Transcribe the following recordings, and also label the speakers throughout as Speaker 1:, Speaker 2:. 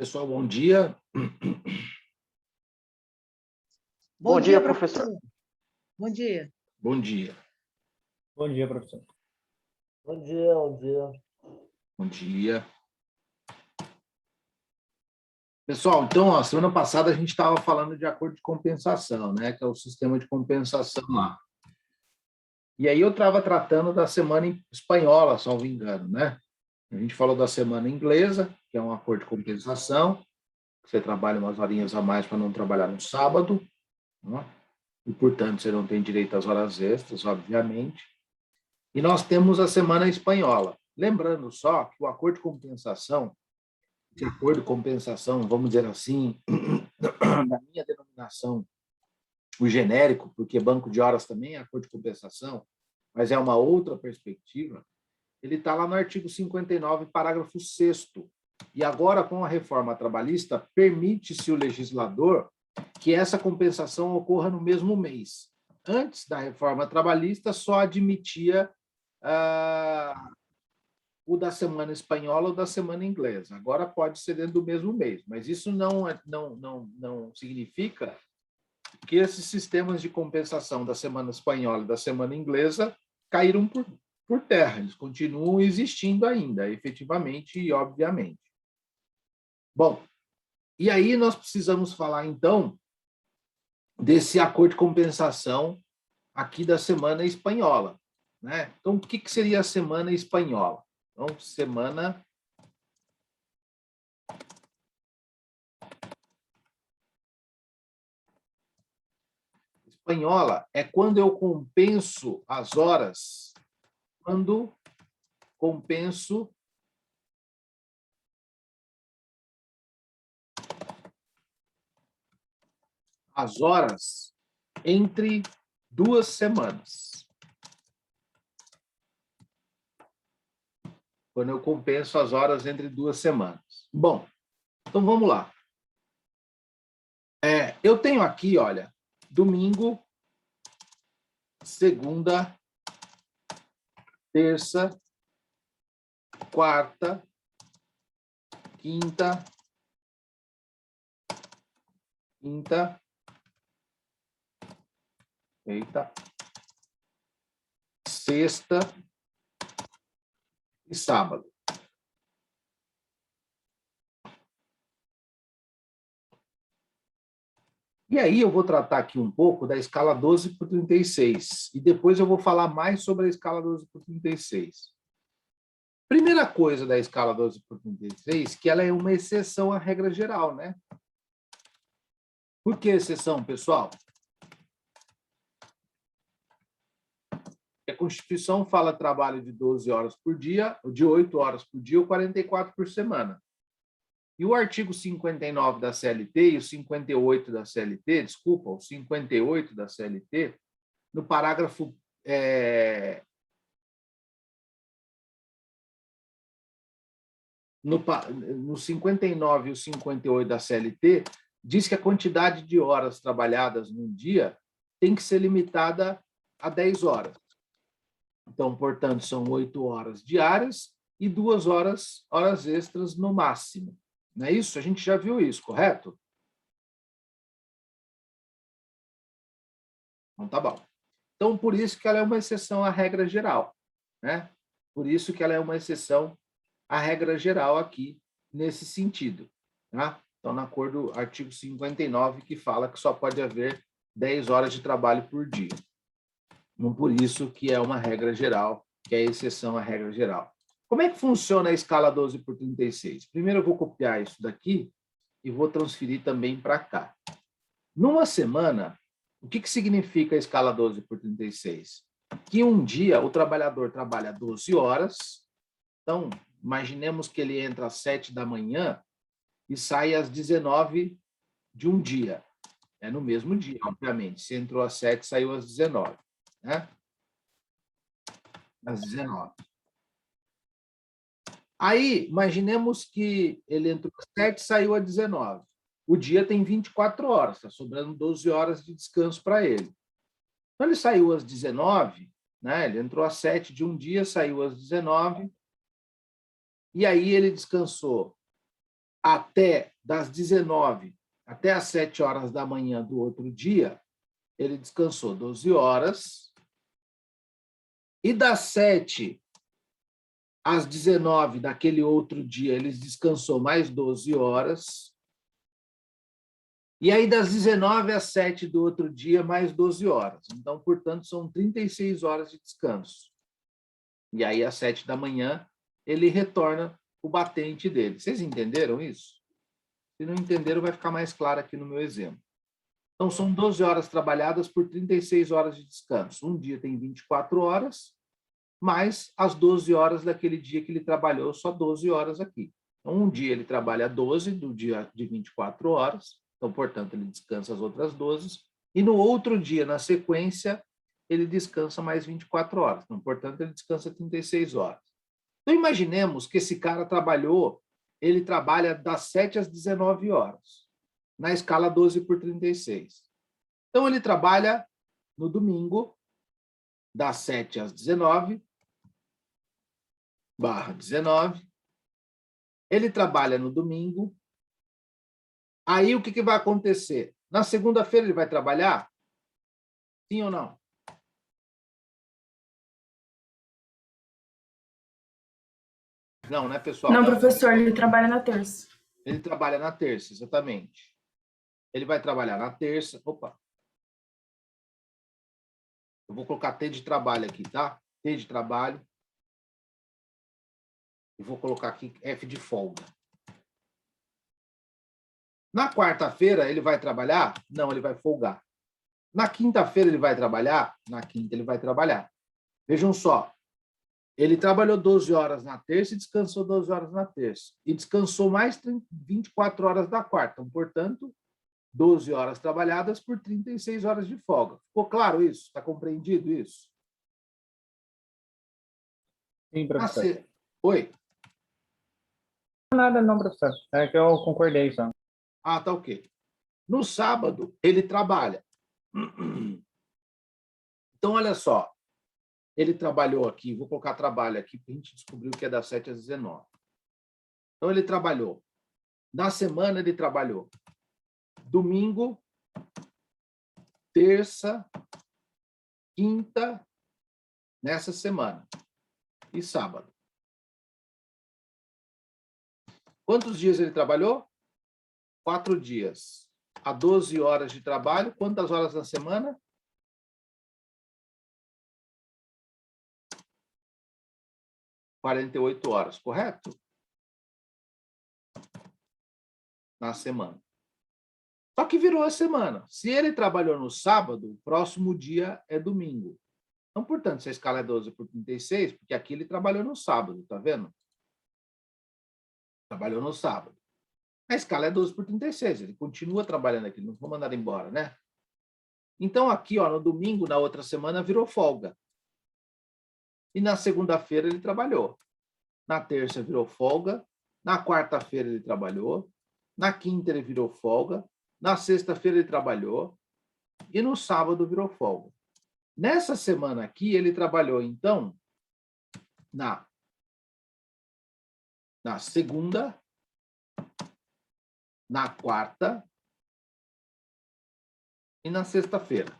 Speaker 1: Pessoal, bom dia.
Speaker 2: Bom dia, professor.
Speaker 3: Bom dia.
Speaker 1: Bom dia.
Speaker 4: Bom dia, professor.
Speaker 2: Bom dia, bom dia.
Speaker 1: Bom dia. Pessoal, então, semana passada a gente estava falando de acordo de compensação, né? Que é o sistema de compensação lá. E aí eu estava tratando da semana espanhola, salvo engano, né? A gente falou da semana inglesa, que é um acordo de compensação, que você trabalha umas horinhas a mais para não trabalhar no sábado, né? E, portanto, você não tem direito às horas extras, obviamente. E nós temos a semana espanhola. Lembrando só que o acordo de compensação, esse acordo de compensação, vamos dizer assim, na minha denominação, o genérico, porque banco de horas também é acordo de compensação, mas é uma outra perspectiva, ele está lá no artigo 59, parágrafo 6º. E agora, com a reforma trabalhista, permite-se o legislador que essa compensação ocorra no mesmo mês. Antes da reforma trabalhista, só admitia o da semana espanhola ou da semana inglesa. Agora pode ser dentro do mesmo mês, mas isso não significa que esses sistemas de compensação da semana espanhola e da semana inglesa caíram por terra. Eles continuam existindo ainda, efetivamente e obviamente. Bom, e aí nós precisamos falar, então, desse acordo de compensação aqui da semana espanhola, né? Então, o que seria a semana espanhola? Então, semana espanhola é quando eu compenso as horas, quando compenso as horas entre 2 semanas. Quando eu compenso as horas entre 2 semanas. Bom, então vamos lá. Eu tenho aqui, olha, domingo, segunda, terça, quarta, quinta, sexta e sábado. E aí eu vou tratar aqui um pouco da escala 12 por 36, e depois eu vou falar mais sobre a escala 12 por 36. Primeira coisa da escala 12 por 36, que ela é uma exceção à regra geral, né? Por que exceção, pessoal? A Constituição fala trabalho de 12 horas por dia, de 8 horas por dia ou 44 por semana. E o artigo 59 da CLT e o 58 da CLT, desculpa, o 58 da CLT, no parágrafo no 59 e o 58 da CLT, diz que a quantidade de horas trabalhadas num dia tem que ser limitada a 10 horas. Então, portanto, são 8 horas diárias e 2 horas extras no máximo. Não é isso? A gente já viu isso, correto? Então, tá bom. Então, por isso que ela é uma exceção à regra geral, né? Por isso que ela é uma exceção à regra geral aqui, nesse sentido, tá? Então, no acordo, artigo 59, que fala que só pode haver 10 horas de trabalho por dia. Não por isso que é uma regra geral, que é exceção à regra geral. Como é que funciona a escala 12 por 36? Primeiro eu vou copiar isso daqui e vou transferir também para cá. Numa semana, o que significa a escala 12 por 36? Que um dia o trabalhador trabalha 12 horas, então imaginemos que ele entra às 7 da manhã e sai às 19 de um dia. É no mesmo dia, obviamente. Se entrou às 7, saiu às 19, né? Às 19. Aí, imaginemos que ele entrou às 7 e saiu às 19. O dia tem 24 horas, está sobrando 12 horas de descanso para ele. Então, ele saiu às 19, né? Ele entrou às 7 de um dia, saiu às 19, e aí ele descansou até das 19 até as 7 horas da manhã do outro dia, ele descansou 12 horas. E das 7 às 19 daquele outro dia, ele descansou mais 12 horas. E aí, das 19 às 7 do outro dia, mais 12 horas. Então, portanto, são 36 horas de descanso. E aí, às 7 da manhã, ele retorna o batente dele. Vocês entenderam isso? Se não entenderam, vai ficar mais claro aqui no meu exemplo. Então, são 12 horas trabalhadas por 36 horas de descanso. Um dia tem 24 horas, mais as 12 horas daquele dia que ele trabalhou, só 12 horas aqui. Então, um dia ele trabalha 12 do dia de 24 horas, então, portanto, ele descansa as outras 12, e no outro dia, na sequência, ele descansa mais 24 horas. Então, portanto, ele descansa 36 horas. Então, imaginemos que esse cara ele trabalha das 7 às 19 horas, na escala 12 por 36. Então, ele trabalha no domingo, das 7 às 19, /19. Ele trabalha no domingo. Aí, o que vai acontecer? Na segunda-feira, ele vai trabalhar? Sim ou não? Não, né, pessoal?
Speaker 5: Não, professor, ele trabalha na terça.
Speaker 1: Ele trabalha na terça, exatamente. Ele vai trabalhar na terça. Opa! Eu vou colocar T de trabalho aqui, tá? T de trabalho. E vou colocar aqui F de folga. Na quarta-feira, ele vai trabalhar? Não, ele vai folgar. Na quinta-feira, ele vai trabalhar? Na quinta, ele vai trabalhar. Vejam só. Ele trabalhou 12 horas na terça e descansou 12 horas na terça. E descansou mais 24 horas da quarta. Então, portanto, 12 horas trabalhadas por 36 horas de folga. Ficou claro isso? Está compreendido isso?
Speaker 4: Sim, professor.
Speaker 1: Oi?
Speaker 4: Nada não, professor. É que eu concordei só.
Speaker 1: Ah, tá ok. No sábado, ele trabalha. Então, olha só. Ele trabalhou aqui, vou colocar trabalho aqui, porque a gente descobriu que é das 7 às 19. Então, ele trabalhou. Na semana, ele trabalhou domingo, terça, quinta, nessa semana, e sábado. Quantos dias ele trabalhou? 4 dias. A 12 horas de trabalho. Quantas horas na semana? 48 horas, correto? Na semana. Só que virou a semana. Se ele trabalhou no sábado, o próximo dia é domingo. Então, portanto, se a escala é 12 por 36, porque aqui ele trabalhou no sábado, tá vendo? Trabalhou no sábado. A escala é 12 por 36, ele continua trabalhando aqui, não vou mandar embora, né? Então, aqui, ó, no domingo, na outra semana, virou folga. E na segunda-feira ele trabalhou. Na terça virou folga. Na quarta-feira ele trabalhou. Na quinta ele virou folga. Na sexta-feira ele trabalhou. E no sábado virou folga. Nessa semana aqui, ele trabalhou, então, na segunda, na quarta e na sexta-feira.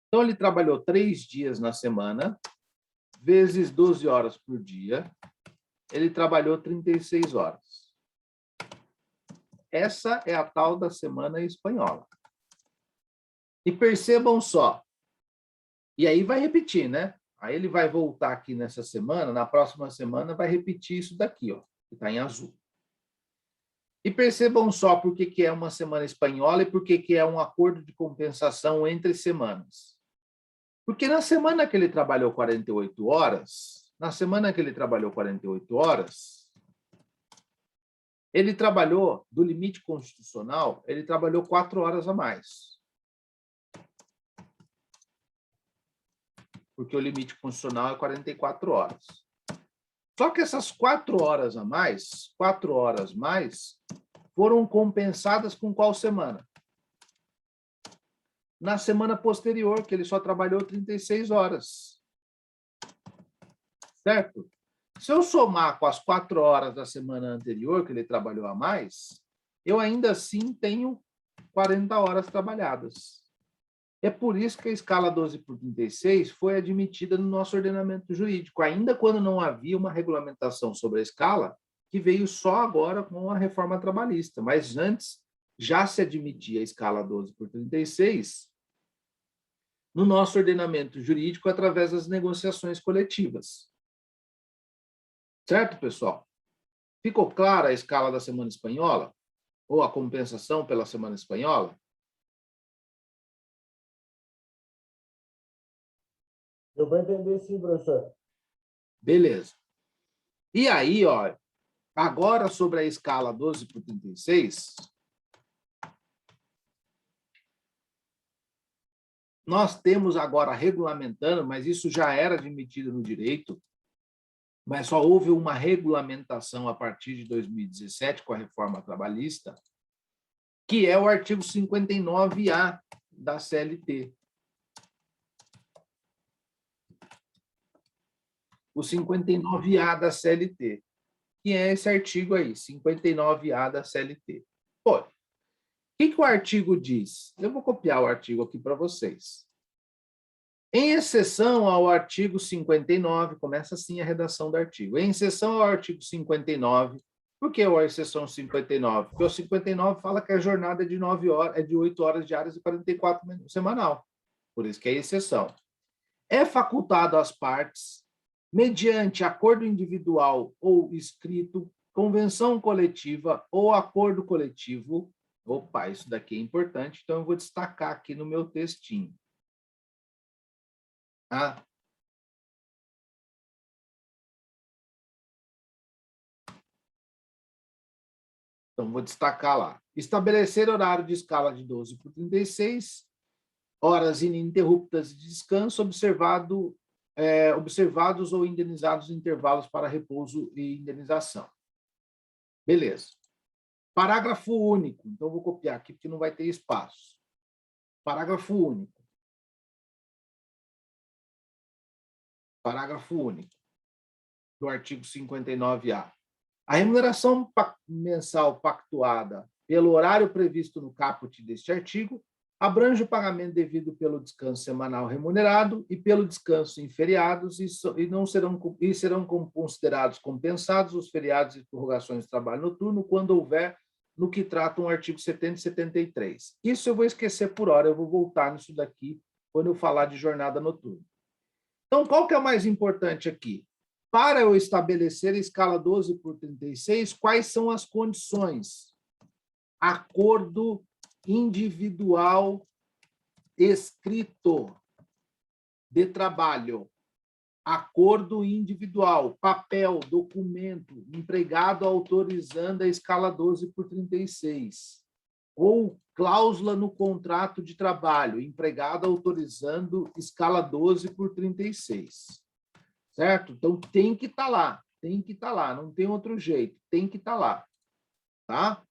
Speaker 1: Então, ele trabalhou 3 dias na semana, vezes 12 horas por dia. Ele trabalhou 36 horas. Essa é a tal da semana espanhola. E percebam só. E aí vai repetir, né? Aí ele vai voltar aqui nessa semana, na próxima semana vai repetir isso daqui, ó, que está em azul. E percebam só por que é uma semana espanhola e por que é um acordo de compensação entre semanas. Porque na semana que ele trabalhou 48 horas, ele trabalhou, do limite constitucional, ele trabalhou 4 horas a mais. Porque o limite constitucional é 44 horas. Só que essas 4 horas a mais, 4 horas mais, foram compensadas com qual semana? Na semana posterior, que ele só trabalhou 36 horas. Certo? Se eu somar com as 4 horas da semana anterior, que ele trabalhou a mais, eu ainda assim tenho 40 horas trabalhadas. É por isso que a escala 12 por 36 foi admitida no nosso ordenamento jurídico, ainda quando não havia uma regulamentação sobre a escala, que veio só agora com a reforma trabalhista. Mas antes já se admitia a escala 12 por 36 no nosso ordenamento jurídico através das negociações coletivas. Certo, pessoal? Ficou clara a escala da semana espanhola? Ou a compensação pela semana espanhola?
Speaker 2: Deu para entender sim, professor.
Speaker 1: Beleza. E aí, ó, agora sobre a escala 12 por 36, nós temos agora regulamentando, mas isso já era admitido no direito, mas só houve uma regulamentação a partir de 2017 com a reforma trabalhista, que é o artigo 59A da CLT. O 59A da CLT, que é esse artigo aí, 59A da CLT. Pô, o que o artigo diz? Eu vou copiar o artigo aqui para vocês. Em exceção ao artigo 59, começa assim a redação do artigo. Em exceção ao artigo 59, por que a exceção 59? Porque o 59 fala que a jornada é de 9 horas, é de 8 horas diárias e 44 minutos semanal. Por isso que é exceção. É facultado às partes, mediante acordo individual ou escrito, convenção coletiva ou acordo coletivo. Opa, isso daqui é importante, então eu vou destacar aqui no meu textinho. Tá? Então, vou destacar lá. Estabelecer horário de escala de 12 por 36, horas ininterruptas de descanso, observados ou indenizados intervalos para repouso e indenização. Beleza. Parágrafo único. Então, vou copiar aqui, porque não vai ter espaço. Parágrafo único. Parágrafo único do artigo 59A. A remuneração mensal pactuada pelo horário previsto no caput deste artigo abrange o pagamento devido pelo descanso semanal remunerado e pelo descanso em feriados e serão considerados compensados os feriados e prorrogações de trabalho noturno quando houver no que trata o artigo 70 e 73. Isso eu vou esquecer por hora, eu vou voltar nisso daqui quando eu falar de jornada noturna. Então, qual que é o mais importante aqui? Para eu estabelecer a escala 12 por 36, quais são as condições? Acordo individual escrito de trabalho. Acordo individual, papel, documento, empregado autorizando a escala 12 por 36. Ou cláusula no contrato de trabalho, empregado autorizando escala 12 por 36. Certo? Então, tem que estar lá, não tem outro jeito, tem que estar lá. Tá?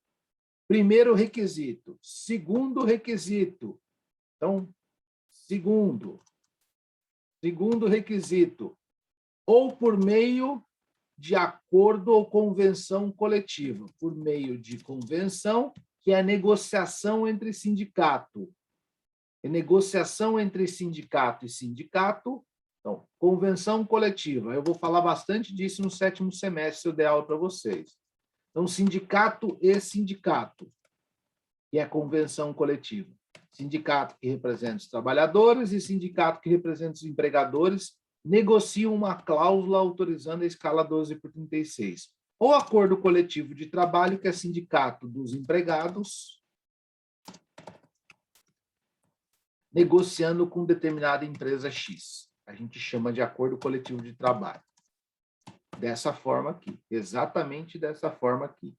Speaker 1: Primeiro requisito. Segundo requisito. Então, segundo requisito. Ou por meio de acordo ou convenção coletiva. Por meio de convenção, que é a negociação entre sindicato. É negociação entre sindicato e sindicato. Então, convenção coletiva. Eu vou falar bastante disso no 7º semestre, se eu der aula para vocês. Então, sindicato e sindicato, que é convenção coletiva. Sindicato que representa os trabalhadores e sindicato que representa os empregadores negociam uma cláusula autorizando a escala 12 por 36. Ou acordo coletivo de trabalho, que é sindicato dos empregados, negociando com determinada empresa X. A gente chama de acordo coletivo de trabalho. Dessa forma aqui, exatamente dessa forma aqui.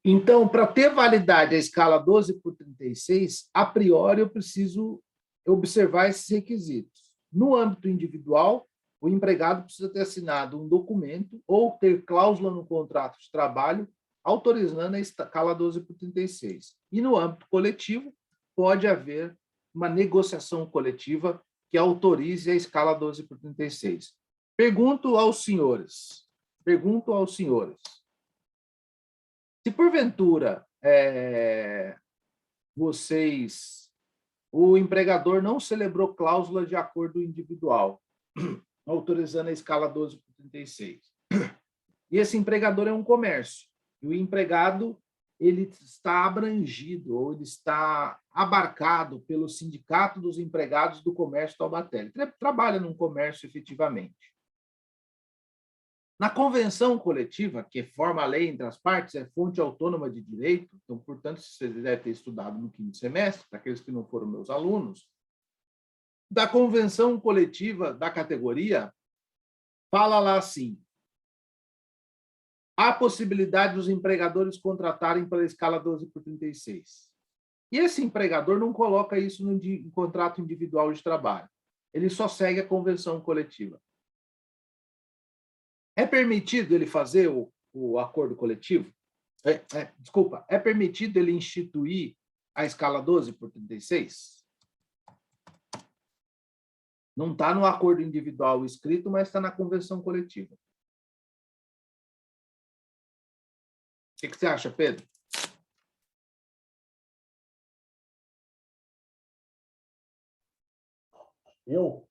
Speaker 1: Então, para ter validade a escala 12 por 36, a priori eu preciso observar esses requisitos. No âmbito individual, o empregado precisa ter assinado um documento ou ter cláusula no contrato de trabalho autorizando a escala 12 por 36. E no âmbito coletivo, pode haver uma negociação coletiva que autorize a escala 12 por 36. Pergunto aos senhores, se porventura o empregador não celebrou cláusula de acordo individual, autorizando a escala 12 por 36, e esse empregador é um comércio, e o empregado ele está abrangido, ou ele está abarcado pelo Sindicato dos Empregados do Comércio Taubaté. Ele trabalha num comércio efetivamente. Na convenção coletiva, que forma a lei entre as partes, é fonte autônoma de direito, então, portanto, você deve ter estudado no 5º semestre, para aqueles que não foram meus alunos, da convenção coletiva da categoria, fala lá assim: há possibilidade dos empregadores contratarem pela escala 12 por 36. E esse empregador não coloca isso no contrato individual de trabalho. Ele só segue a convenção coletiva. É permitido ele fazer o acordo coletivo? Desculpa, é permitido ele instituir a escala 12 por 36? Não está no acordo individual escrito, mas está na convenção coletiva. O que você acha, Pedro?
Speaker 2: Eu?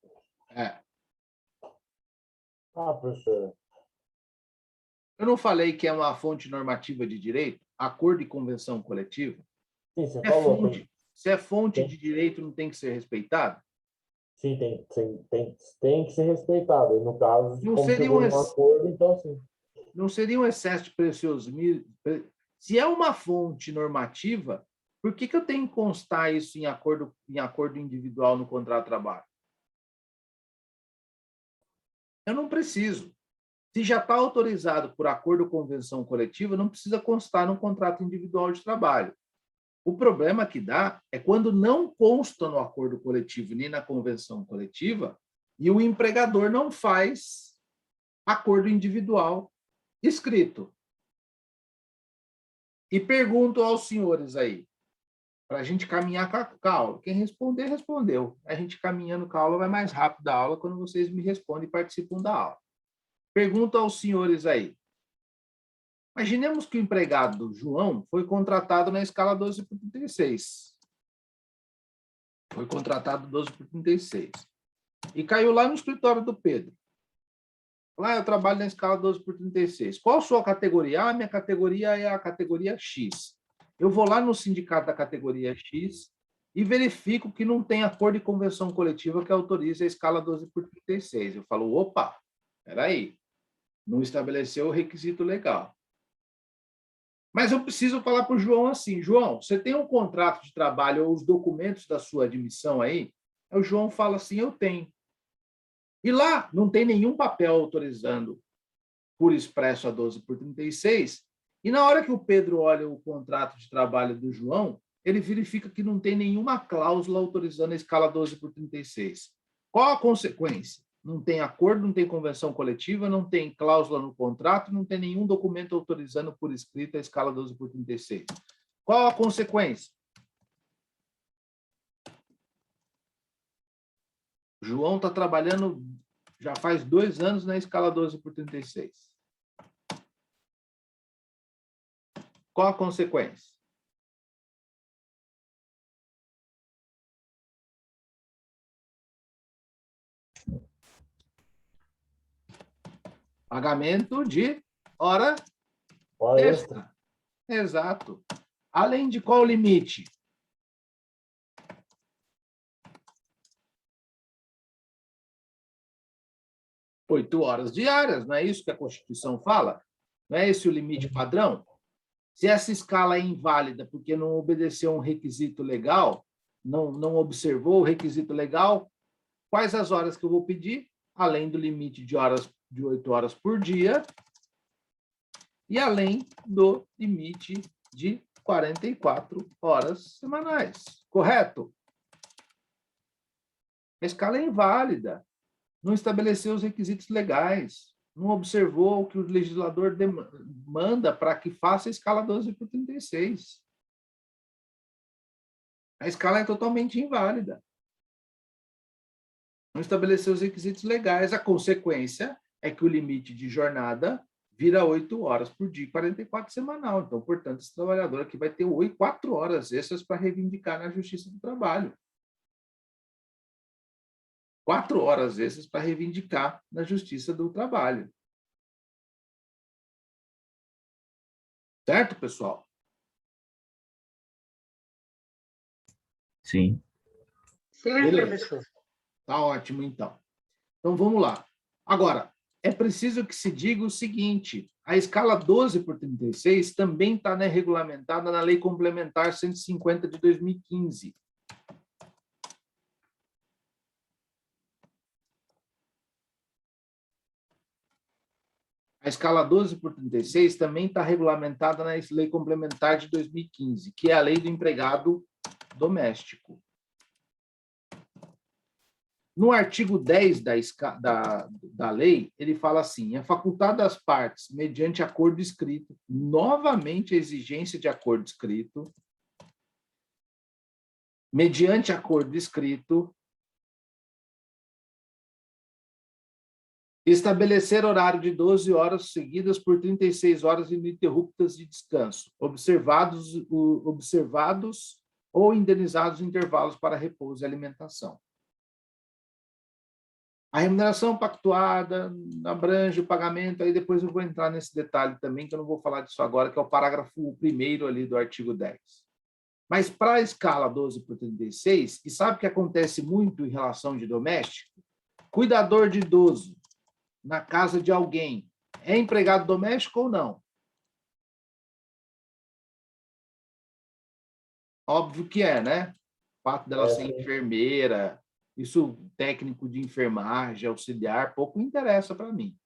Speaker 2: Professor.
Speaker 1: Eu não falei que é uma fonte normativa de direito, acordo e convenção coletiva?
Speaker 2: Sim, você falou.
Speaker 1: Se é fonte de direito, não tem que ser respeitado?
Speaker 2: Sim, tem que ser respeitado. E no caso,
Speaker 1: Não
Speaker 2: como
Speaker 1: seria
Speaker 2: chegou num acordo, então sim.
Speaker 1: Não seria um excesso de preciosismo? Se é uma fonte normativa, por que eu tenho que constar isso em acordo individual no contrato de trabalho? Eu não preciso. Se já está autorizado por acordo ou convenção coletiva, não precisa constar no contrato individual de trabalho. O problema que dá é quando não consta no acordo coletivo nem na convenção coletiva e o empregador não faz acordo individual escrito. E pergunto aos senhores aí, para a gente caminhar com a aula. Quem responder, respondeu. A gente caminhando com a aula vai mais rápido a aula quando vocês me respondem e participam da aula. Pergunto aos senhores aí. Imaginemos que o empregado João foi contratado na escala 12 por 36. Foi contratado 12 por 36. E caiu lá no escritório do Pedro. Lá eu trabalho na escala 12 por 36. Qual a sua categoria? Minha categoria é a categoria X. Eu vou lá no sindicato da categoria X e verifico que não tem acordo de convenção coletiva que autorize a escala 12 por 36. Eu falo, opa, espera aí, não estabeleceu o requisito legal. Mas eu preciso falar para o João assim, João, você tem um contrato de trabalho ou os documentos da sua admissão aí? Aí o João fala assim, eu tenho. E lá não tem nenhum papel autorizando por expresso a 12 por 36, e na hora que o Pedro olha o contrato de trabalho do João, ele verifica que não tem nenhuma cláusula autorizando a escala 12 por 36. Qual a consequência? Não tem acordo, não tem convenção coletiva, não tem cláusula no contrato, não tem nenhum documento autorizando por escrito a escala 12 por 36. Qual a consequência? O João está trabalhando já faz 2 anos na escala 12 por 36. Qual a consequência? Pagamento de hora extra. Exato. Além de qual limite? Oito horas diárias, não é isso que a Constituição fala? Não é esse o limite padrão? Se essa escala é inválida porque não obedeceu um requisito legal, não observou o requisito legal, quais as horas que eu vou pedir? Além do limite de horas de 8 horas por dia e além do limite de 44 horas semanais. Correto? A escala é inválida. Não estabeleceu os requisitos legais, não observou o que o legislador demanda para que faça a escala 12 por 36. A escala é totalmente inválida. Não estabeleceu os requisitos legais. A consequência é que o limite de jornada vira 8 horas por dia, 44 semanal. Então, portanto, esse trabalhador aqui vai ter 4 horas extras para reivindicar na Justiça do Trabalho. 4 horas extras para reivindicar na Justiça do Trabalho. Certo, pessoal?
Speaker 6: Sim.
Speaker 3: Certo,
Speaker 1: Beleza.
Speaker 3: professor.
Speaker 1: Tá ótimo, então. Então, vamos lá. Agora, é preciso que se diga o seguinte, a escala 12/36 também está, né, regulamentada na Lei Complementar 150 de 2015. A escala 12/36 também está regulamentada na Lei Complementar de 2015, que é a Lei do Empregado Doméstico. No artigo 10 da lei, ele fala assim, é facultado às partes, mediante acordo escrito, novamente a exigência de acordo escrito, mediante acordo escrito, estabelecer horário de 12 horas seguidas por 36 horas ininterruptas de descanso, observados ou indenizados intervalos para repouso e alimentação. A remuneração pactuada abrange o pagamento, aí depois eu vou entrar nesse detalhe também, que eu não vou falar disso agora, que é o parágrafo 1º ali do artigo 10. Mas para a escala 12/36, e sabe o que acontece muito em relação de doméstico? Cuidador de idoso na casa de alguém é empregado doméstico ou não? Óbvio que é, né? O fato dela ser enfermeira, isso técnico de enfermagem, auxiliar, pouco interessa para mim.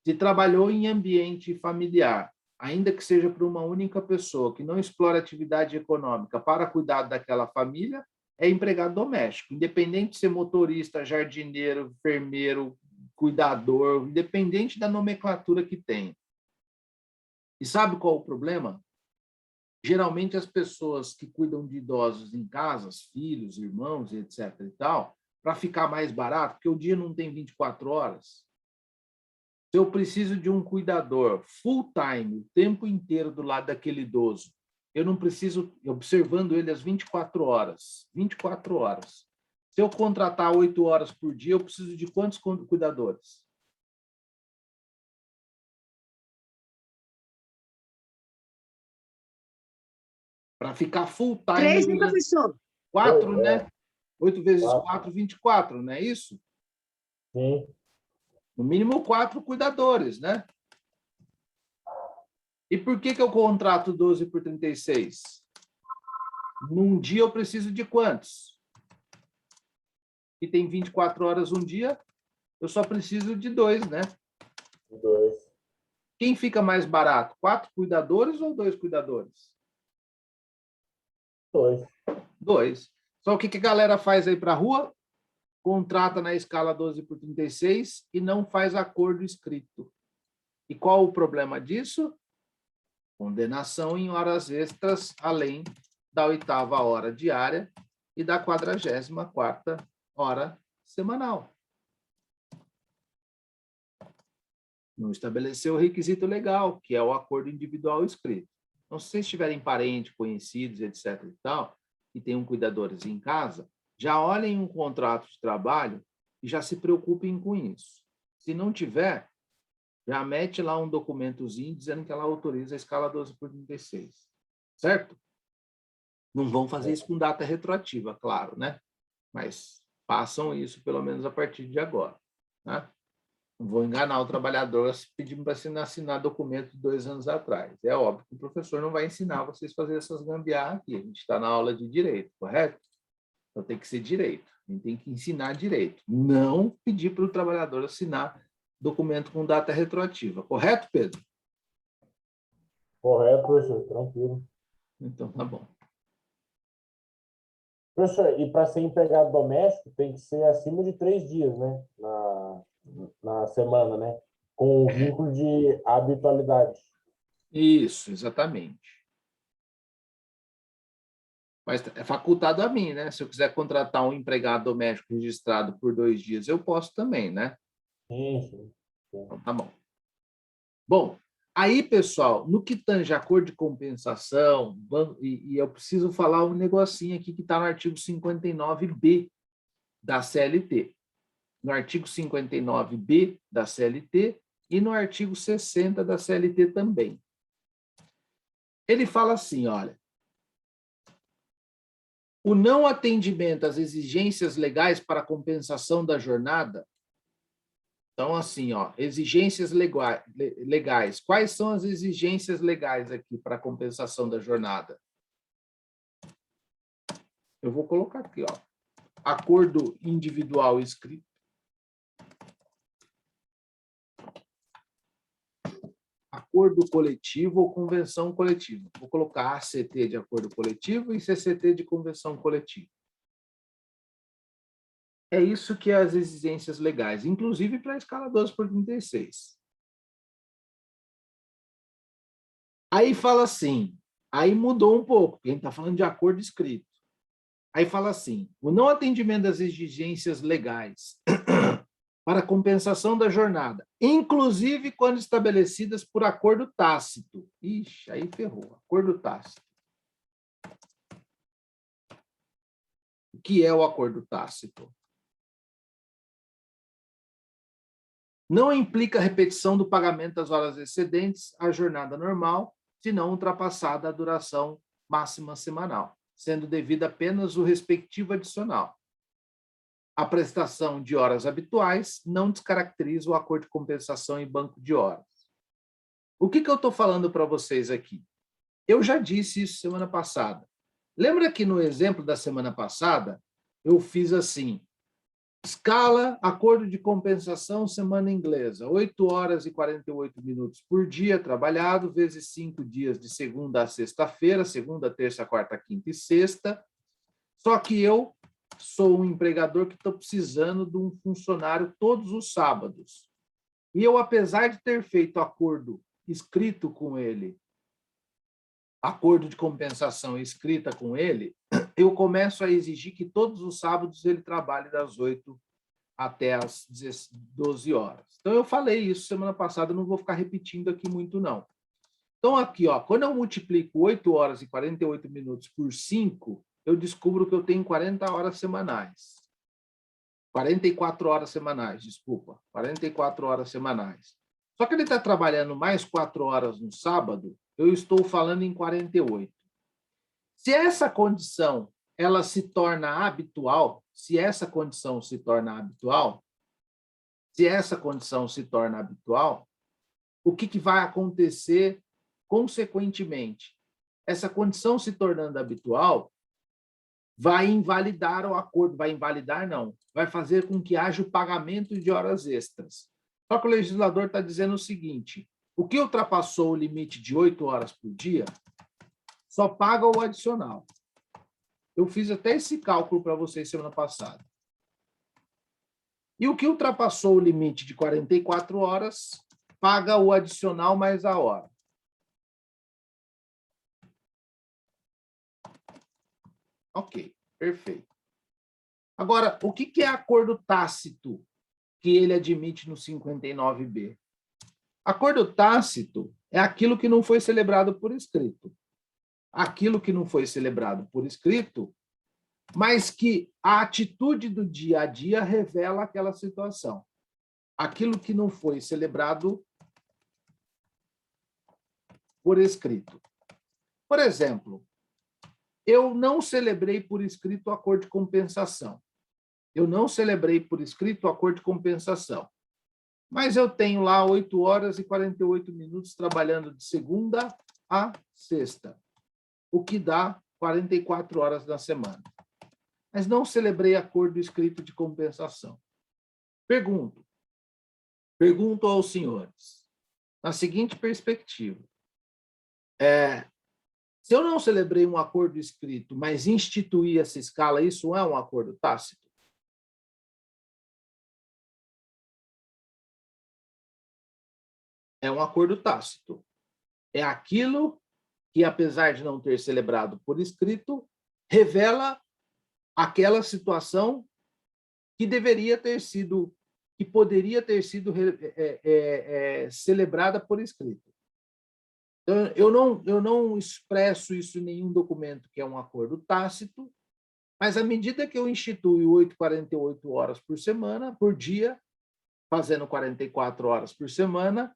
Speaker 1: Se trabalhou em ambiente familiar, ainda que seja por uma única pessoa, que não explora atividade econômica para cuidar daquela família, é empregado doméstico, independente de ser motorista, jardineiro, enfermeiro, cuidador, independente da nomenclatura que tem. E sabe qual o problema? Geralmente as pessoas que cuidam de idosos em casas, filhos, irmãos, etc. e tal, para ficar mais barato, porque o dia não tem 24 horas. Se eu preciso de um cuidador full time, o tempo inteiro do lado daquele idoso, eu não preciso, observando ele às 24 horas. 24 horas. Se eu contratar 8 horas por dia, eu preciso de quantos cuidadores? Para ficar full time.
Speaker 3: 3, né, professor?
Speaker 1: 4, né? 8 vezes 4, 24, não é isso?
Speaker 2: Sim.
Speaker 1: No mínimo 4 cuidadores, né? E por que eu contrato 12/36? Num dia eu preciso de quantos? E tem 24 horas um dia, eu só preciso de 2, né?
Speaker 2: 2.
Speaker 1: Quem fica mais barato? 4 cuidadores ou 2 cuidadores?
Speaker 2: 2.
Speaker 1: 2. Só o que a galera faz aí para a rua? Contrata na escala 12/36 e não faz acordo escrito. E qual o problema disso? Condenação em horas extras, além da 8ª hora diária e da 44ª hora semanal. Não estabeleceu o requisito legal, que é o acordo individual escrito. Então, se vocês tiverem parentes, conhecidos, etc. e tal, e tenham cuidadores em casa, já olhem um contrato de trabalho e já se preocupem com isso. Se não tiver, já mete lá um documentozinho dizendo que ela autoriza a escala 12/36. Certo? Não vão fazer isso com data retroativa, claro, né? Mas façam isso pelo menos a partir de agora. Né? Não vou enganar o trabalhador pedindo para assinar documento de 2 anos atrás. É óbvio que o professor não vai ensinar vocês a fazer essas gambiarras aqui. A gente está na aula de direito, correto? Então tem que ser direito. A gente tem que ensinar direito. Não pedir para o trabalhador assinar documento com data retroativa. Correto, Pedro?
Speaker 2: Correto, professor. Tranquilo.
Speaker 1: Então tá bom.
Speaker 2: Professor, e para ser empregado doméstico tem que ser acima de 3 dias, né? Na semana, né? Com o vínculo de habitualidade.
Speaker 1: Isso, exatamente. Mas é facultado a mim, né? Se eu quiser contratar um empregado doméstico registrado por 2 dias, eu posso também, né?
Speaker 2: Sim.
Speaker 1: Então, tá bom. Bom, aí, pessoal, no que tange acordo de compensação, e eu preciso falar um negocinho aqui que está no artigo 59B da CLT. No artigo 59B da CLT e no artigo 60 da CLT também. Ele fala assim, olha, o não atendimento às exigências legais para a compensação da jornada. Então, assim, ó, exigências legais. Quais são as exigências legais aqui para a compensação da jornada? Eu vou colocar aqui, ó, acordo individual escrito. Acordo coletivo ou convenção coletiva. Vou colocar ACT de acordo coletivo e CCT de convenção coletiva. É isso que é as exigências legais, inclusive para a escala 12/36. Aí fala assim, aí mudou um pouco, porque a gente está falando de acordo escrito. Aí fala assim, o não atendimento das exigências legais para compensação da jornada, inclusive quando estabelecidas por acordo tácito. Ixi, aí ferrou, acordo tácito. O que é o acordo tácito? Não implica repetição do pagamento das horas excedentes à jornada normal, se não ultrapassada a duração máxima semanal, sendo devido apenas o respectivo adicional. A prestação de horas habituais não descaracteriza o acordo de compensação em banco de horas. O que eu estou falando para vocês aqui? Eu já disse isso semana passada. Lembra que no exemplo da semana passada, eu fiz assim, escala, acordo de compensação, semana inglesa, 8 horas e 48 minutos por dia trabalhado, vezes 5 dias de segunda a sexta-feira, segunda, terça, quarta, quinta e sexta. Só que eu sou um empregador que estou precisando de um funcionário todos os sábados. E eu, apesar de ter feito acordo escrito com ele, acordo de compensação escrita com ele, eu começo a exigir que todos os sábados ele trabalhe das 8 até as 12 horas. Então, eu falei isso semana passada, não vou ficar repetindo aqui muito, não. Então, aqui, ó, quando eu multiplico 8 horas e 48 minutos por 5, eu descubro que eu tenho 40 horas semanais. 44 horas semanais, desculpa. 44 horas semanais. Só que ele está trabalhando mais 4 horas no sábado, eu estou falando em 48. Se essa condição ela se torna habitual, se essa condição se torna habitual, o que vai acontecer consequentemente? Essa condição se tornando habitual vai invalidar o acordo, vai invalidar não, vai fazer com que haja o pagamento de horas extras. Só que o legislador está dizendo o seguinte, o que ultrapassou o limite de 8 horas por dia, só paga o adicional. Eu fiz até esse cálculo para vocês semana passada. E o que ultrapassou o limite de 44 horas, paga o adicional mais a hora. Ok, perfeito. Agora, o que é acordo tácito que ele admite no 59B? Acordo tácito é aquilo que não foi celebrado por escrito. Aquilo que não foi celebrado por escrito, mas que a atitude do dia a dia revela aquela situação. Aquilo que não foi celebrado por escrito. Por exemplo, eu não celebrei por escrito o acordo de compensação. Eu não celebrei por escrito o acordo de compensação. Mas eu tenho lá 8 horas e 48 minutos trabalhando de segunda a sexta, o que dá 44 horas na semana. Mas não celebrei acordo escrito de compensação. Pergunto aos senhores, na seguinte perspectiva, se eu não celebrei um acordo escrito, mas instituí essa escala, isso é um acordo tácito? É um acordo tácito. É aquilo que, apesar de não ter celebrado por escrito, revela aquela situação que deveria ter sido, que poderia ter sido celebrada por escrito. Então, eu não expresso isso em nenhum documento que é um acordo tácito, mas à medida que eu instituo 48 horas por semana, por dia, fazendo 44 horas por semana,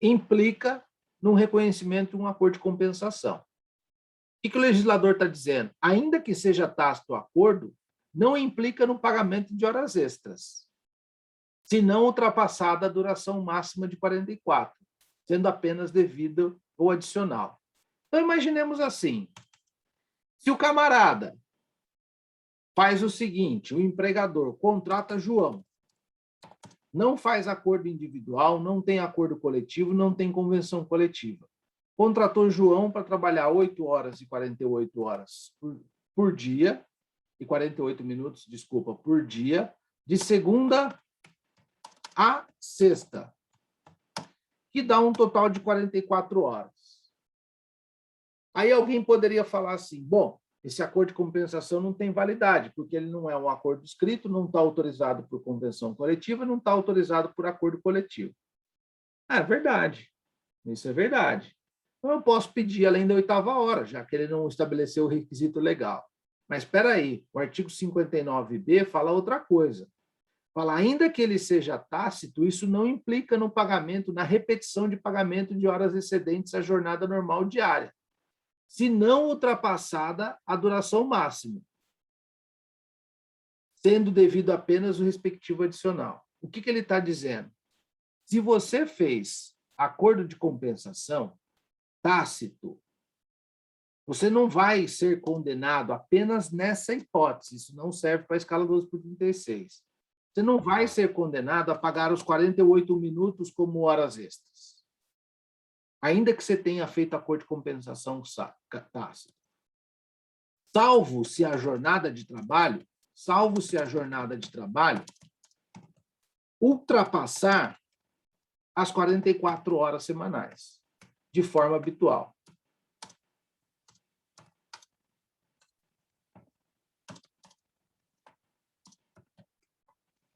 Speaker 1: implica num reconhecimento de um acordo de compensação. O que o legislador está dizendo? Ainda que seja tácito o acordo, não implica no pagamento de horas extras, se não ultrapassada a duração máxima de 44, sendo apenas devido ou adicional. Então, imaginemos assim, se o camarada faz o seguinte, o empregador contrata João, não faz acordo individual, não tem acordo coletivo, não tem convenção coletiva. Contratou João para trabalhar 8 horas e 48 horas por dia, e 48 minutos, desculpa, por dia, de segunda a sexta, que dá um total de 44 horas. Aí alguém poderia falar assim, bom, esse acordo de compensação não tem validade, porque ele não é um acordo escrito, não está autorizado por convenção coletiva, não está autorizado por acordo coletivo. É verdade, isso é verdade. Então, eu posso pedir além da 8ª hora, já que ele não estabeleceu o requisito legal. Mas espera aí, o artigo 59b fala outra coisa. Fala, ainda que ele seja tácito, isso não implica no pagamento, na repetição de pagamento de horas excedentes à jornada normal diária, se não ultrapassada a duração máxima, sendo devido apenas o respectivo adicional. O que ele está dizendo? Se você fez acordo de compensação tácito, você não vai ser condenado apenas nessa hipótese, isso não serve para a escala 12/36. Você não vai ser condenado a pagar os 48 minutos como horas extras, ainda que você tenha feito acordo de compensação tácito. Salvo se a jornada de trabalho ultrapassar as 44 horas semanais, de forma habitual.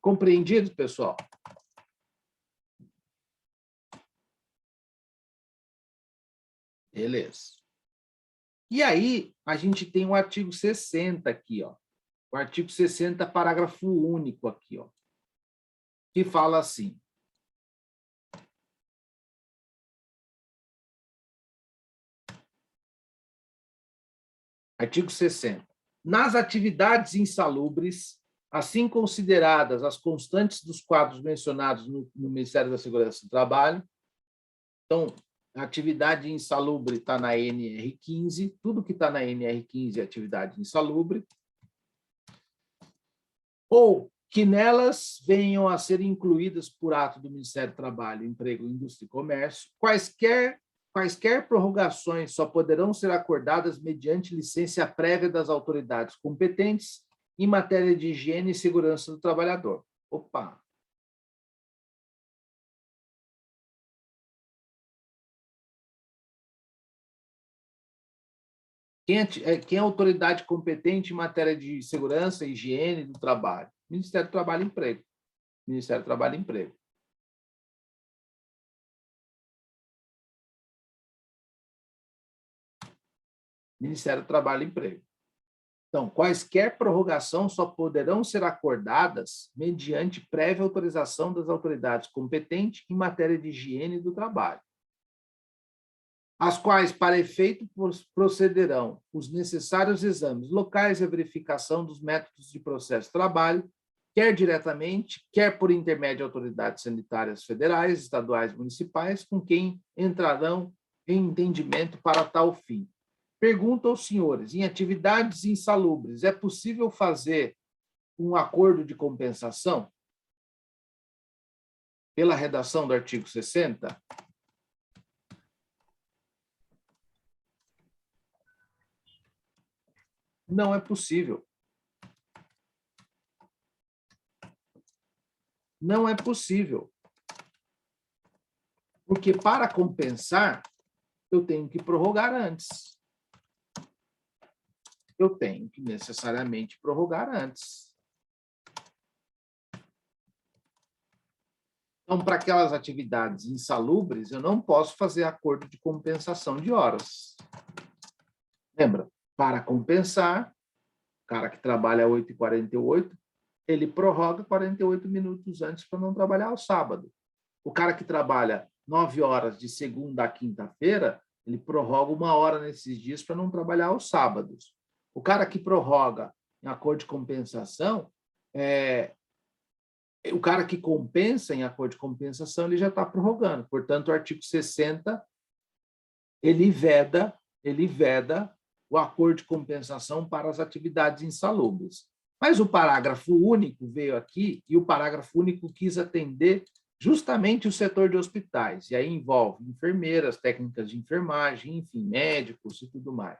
Speaker 1: Compreendido, pessoal? Beleza. E aí, a gente tem o artigo 60 aqui, ó. O artigo 60, parágrafo único aqui, ó, que fala assim: artigo 60. Nas atividades insalubres, assim consideradas as constantes dos quadros mencionados no Ministério da Segurança do Trabalho, então, a atividade insalubre está na NR15, tudo que está na NR15 é atividade insalubre, ou que nelas venham a ser incluídas por ato do Ministério do Trabalho, Emprego, Indústria e Comércio, quaisquer prorrogações só poderão ser acordadas mediante licença prévia das autoridades competentes em matéria de higiene e segurança do trabalhador. Opa! Quem é a autoridade competente em matéria de segurança e higiene do trabalho? Ministério do Trabalho e Emprego. Ministério do Trabalho e Emprego. Ministério do Trabalho e Emprego. Então, quaisquer prorrogação só poderão ser acordadas mediante prévia autorização das autoridades competentes em matéria de higiene do trabalho, as quais, para efeito, procederão os necessários exames locais e a verificação dos métodos de processo de trabalho, quer diretamente, quer por intermédio de autoridades sanitárias federais, estaduais e municipais, com quem entrarão em entendimento para tal fim. Pergunto aos senhores, em atividades insalubres, é possível fazer um acordo de compensação pela redação do artigo 60? Não é possível. Não é possível. Porque para compensar, eu tenho que prorrogar antes. eu tenho que necessariamente prorrogar antes. Então, para aquelas atividades insalubres, eu não posso fazer acordo de compensação de horas. Lembra? Para compensar, o cara que trabalha 8h48, ele prorroga 48 minutos antes para não trabalhar ao sábado. O cara que trabalha 9 horas de segunda a quinta-feira, ele prorroga 1 hora nesses dias para não trabalhar aos sábados. O cara que prorroga em acordo de compensação, o cara que compensa em acordo de compensação, ele já está prorrogando. Portanto, o artigo 60, ele veda o acordo de compensação para as atividades insalubres. Mas o parágrafo único veio aqui e o parágrafo único quis atender justamente o setor de hospitais. E aí envolve enfermeiras, técnicas de enfermagem, enfim, médicos e tudo mais.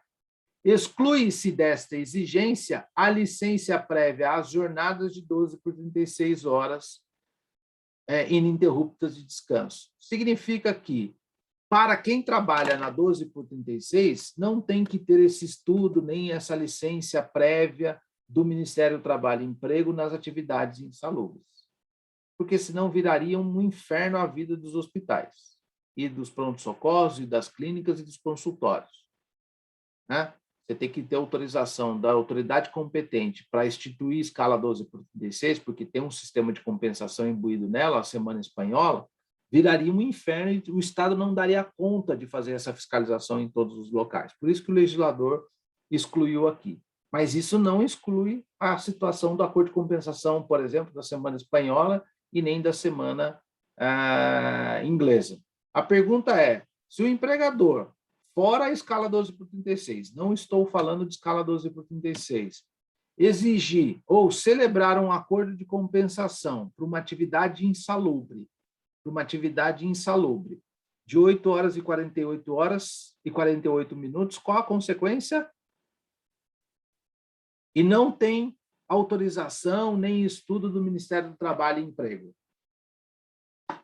Speaker 1: Exclui-se desta exigência a licença prévia às jornadas de 12 por 36 horas ininterruptas de descanso. Significa que, para quem trabalha na 12 por 36, não tem que ter esse estudo, nem essa licença prévia do Ministério do Trabalho e Emprego nas atividades insalubres. Porque senão viraria um inferno a vida dos hospitais, e dos pronto-socorros, e das clínicas e dos consultórios. Né? Você tem que ter autorização da autoridade competente para instituir escala 12 por 36, porque tem um sistema de compensação imbuído nela, a semana espanhola, viraria um inferno e o Estado não daria conta de fazer essa fiscalização em todos os locais. Por isso que o legislador excluiu aqui. Mas isso não exclui a situação do acordo de compensação, por exemplo, da semana espanhola e nem da semana inglesa. A pergunta é, se o empregador, fora a escala 12 por 36, não estou falando de escala 12 por 36, exigir ou celebrar um acordo de compensação para uma atividade insalubre, de 8 horas e 48 horas e 48 minutos, qual a consequência? E não tem autorização nem estudo do Ministério do Trabalho e Emprego.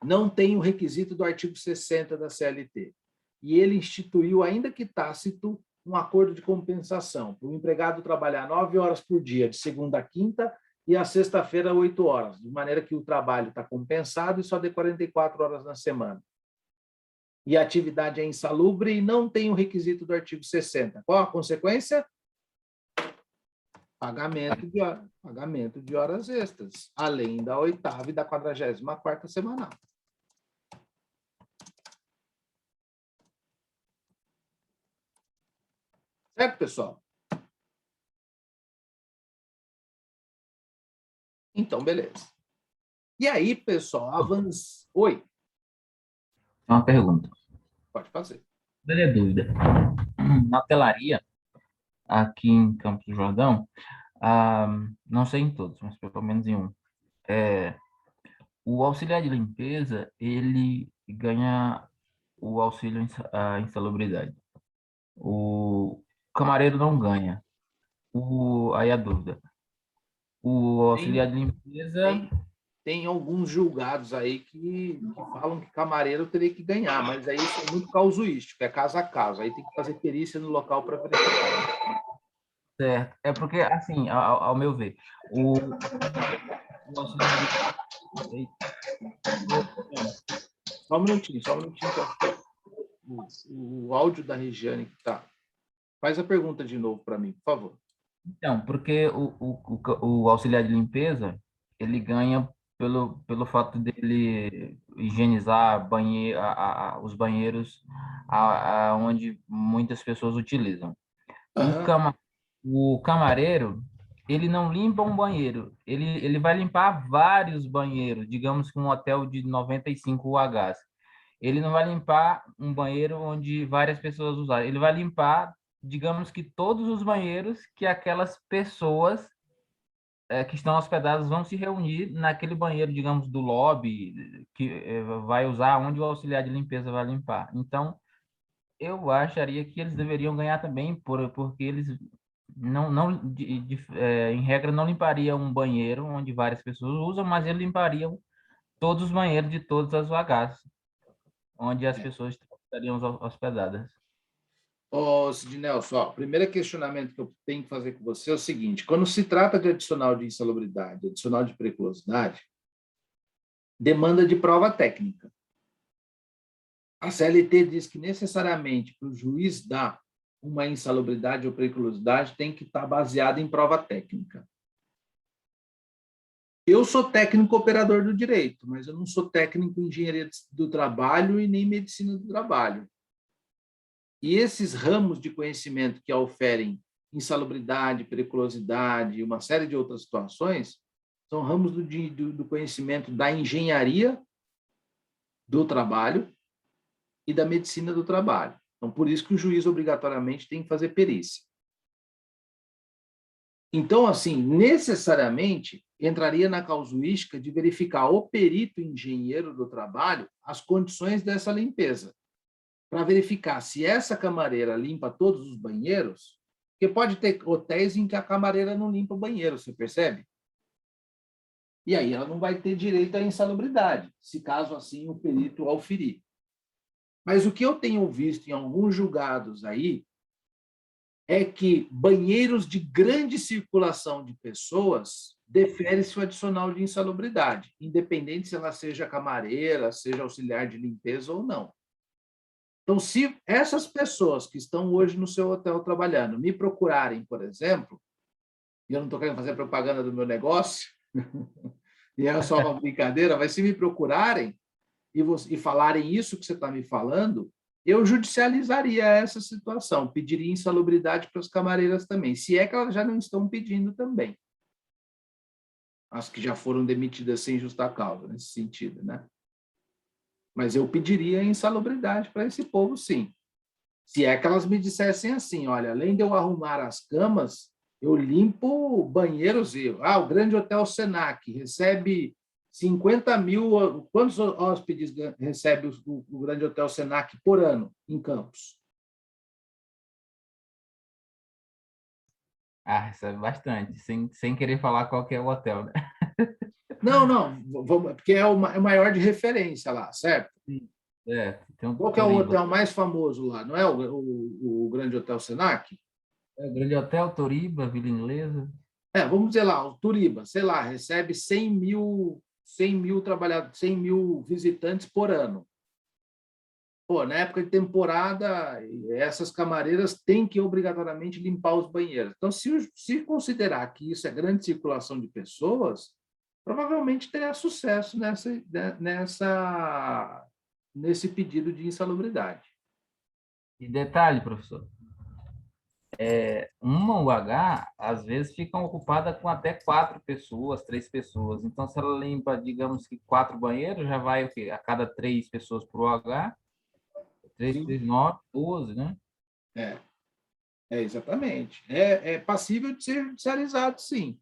Speaker 1: Não tem o requisito do artigo 60 da CLT. E ele instituiu, ainda que tácito, um acordo de compensação para o empregado trabalhar 9 horas por dia, de segunda a quinta, e a sexta-feira, 8 horas, de maneira que o trabalho está compensado e só dê 44 horas na semana. E a atividade é insalubre e não tem o requisito do artigo 60. Qual a consequência? Pagamento de horas extras, além da 8ª e da 44ª semanal. Certo, pessoal? Então, beleza. E aí, pessoal, avança. Oi.
Speaker 6: Uma pergunta.
Speaker 1: Pode fazer.
Speaker 6: Olha a dúvida. Na hotelaria, aqui em Campos do Jordão, não sei em todos, mas pelo menos em um, o auxiliar de limpeza, ele ganha o auxílio à insalubridade. O camareiro não ganha. Aí a dúvida. O auxiliar de limpeza...
Speaker 1: Tem alguns julgados aí que falam que camareiro teria que ganhar, mas aí isso é muito causuístico, é caso a caso. Aí tem que fazer perícia no local para verificar.
Speaker 6: Certo. É porque, assim, ao meu ver, o
Speaker 1: Só um minutinho. O áudio da Regiane que tá. Faz a pergunta de novo para mim, por favor.
Speaker 6: Então, porque o auxiliar de limpeza, ele ganha pelo fato dele higienizar os banheiros onde muitas pessoas utilizam. O camareiro, ele não limpa um banheiro, ele vai limpar vários banheiros, digamos que um hotel de 95 UHs. Ele não vai limpar um banheiro onde várias pessoas usaram, ele vai limpar, digamos que todos os banheiros que aquelas pessoas que estão hospedadas vão se reunir naquele banheiro, digamos, do lobby, que vai usar onde o auxiliar de limpeza vai limpar. Então, eu acharia que eles deveriam ganhar também, porque eles em regra, não limpariam um banheiro onde várias pessoas usam, mas eles limpariam todos os banheiros de todas as UHs, onde as pessoas estariam hospedadas.
Speaker 1: Ô, Sidney, só, o primeiro questionamento que eu tenho que fazer com você é o seguinte: quando se trata de adicional de insalubridade, adicional de periculosidade, demanda de prova técnica. A CLT diz que necessariamente para o juiz dar uma insalubridade ou periculosidade tem que estar baseada em prova técnica. Eu sou técnico operador do direito, mas eu não sou técnico em engenharia do trabalho e nem medicina do trabalho. E esses ramos de conhecimento que oferem insalubridade, periculosidade e uma série de outras situações são ramos do conhecimento da engenharia do trabalho e da medicina do trabalho. Então, por isso que o juiz obrigatoriamente tem que fazer perícia. Então, assim, necessariamente entraria na casuística de verificar o perito engenheiro do trabalho as condições dessa limpeza, para verificar se essa camareira limpa todos os banheiros, porque pode ter hotéis em que a camareira não limpa o banheiro, você percebe? E aí ela não vai ter direito à insalubridade, se caso assim o perito auferir. Mas o que eu tenho visto em alguns julgados aí é que banheiros de grande circulação de pessoas defere-se o adicional de insalubridade, independente se ela seja camareira, seja auxiliar de limpeza ou não. Então, se essas pessoas que estão hoje no seu hotel trabalhando me procurarem, por exemplo, e eu não estou querendo fazer propaganda do meu negócio, e é só uma brincadeira, mas se me procurarem e falarem isso que você está me falando, eu judicializaria essa situação, pediria insalubridade para as camareiras também, se é que elas já não estão pedindo também. As que já foram demitidas sem justa causa, nesse sentido, né? Mas eu pediria insalubridade para esse povo, sim. Se é que elas me dissessem assim, olha, além de eu arrumar as camas, eu limpo banheiros e... o Grande Hotel Senac recebe 50 mil... Quantos hóspedes recebe o Grande Hotel Senac por ano em Campos?
Speaker 6: Recebe bastante, sem querer falar qual que é o hotel, né?
Speaker 1: Não, porque é o maior de referência lá, certo?
Speaker 6: Tem
Speaker 1: Qual que é o hotel mais famoso lá? Não é o Grande Hotel Senac?
Speaker 6: O Grande Hotel, Toriba, Vila Inglesa.
Speaker 1: Vamos dizer lá, o Turiba, sei lá, recebe 100 mil trabalhadores, 100 mil visitantes por ano. Pô, na época de temporada, essas camareiras têm que obrigatoriamente limpar os banheiros. Então, se considerar que isso é grande circulação de pessoas, provavelmente terá sucesso nesse pedido de insalubridade.
Speaker 6: E detalhe, professor, uma UH, às vezes, fica ocupada com até 4 pessoas, 3 pessoas. Então, se ela limpa, digamos que 4 banheiros, já vai o quê? A cada 3 pessoas por UH, 3, 3, 9, 12, né?
Speaker 1: Exatamente. É passível de ser judicializado, sim.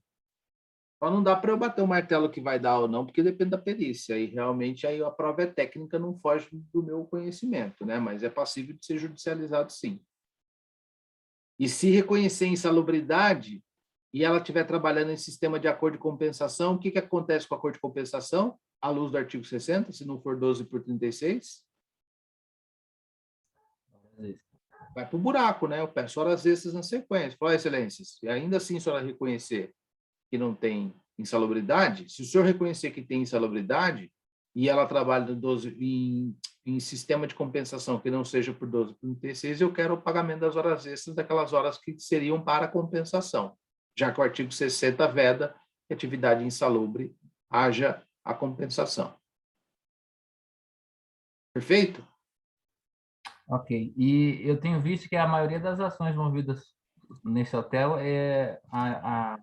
Speaker 1: Só não dá para eu bater o martelo que vai dar ou não, porque depende da perícia. E realmente aí a prova é técnica, não foge do meu conhecimento, né? Mas é passível de ser judicializado, sim. E se reconhecer insalubridade e ela estiver trabalhando em sistema de acordo de compensação, o que acontece com o acordo de compensação? À luz do artigo 60, se não for 12 por 36? Vai para o buraco, né? Eu peço horas extras na sequência. Fala, excelências, e ainda assim, se ela reconhecer que não tem insalubridade, se o senhor reconhecer que tem insalubridade e ela trabalha em sistema de compensação que não seja por 12 por 36, eu quero o pagamento das horas extras daquelas horas que seriam para compensação, já que o artigo 60 veda que atividade insalubre haja a compensação. Perfeito?
Speaker 6: Ok. E eu tenho visto que a maioria das ações movidas nesse hotel é a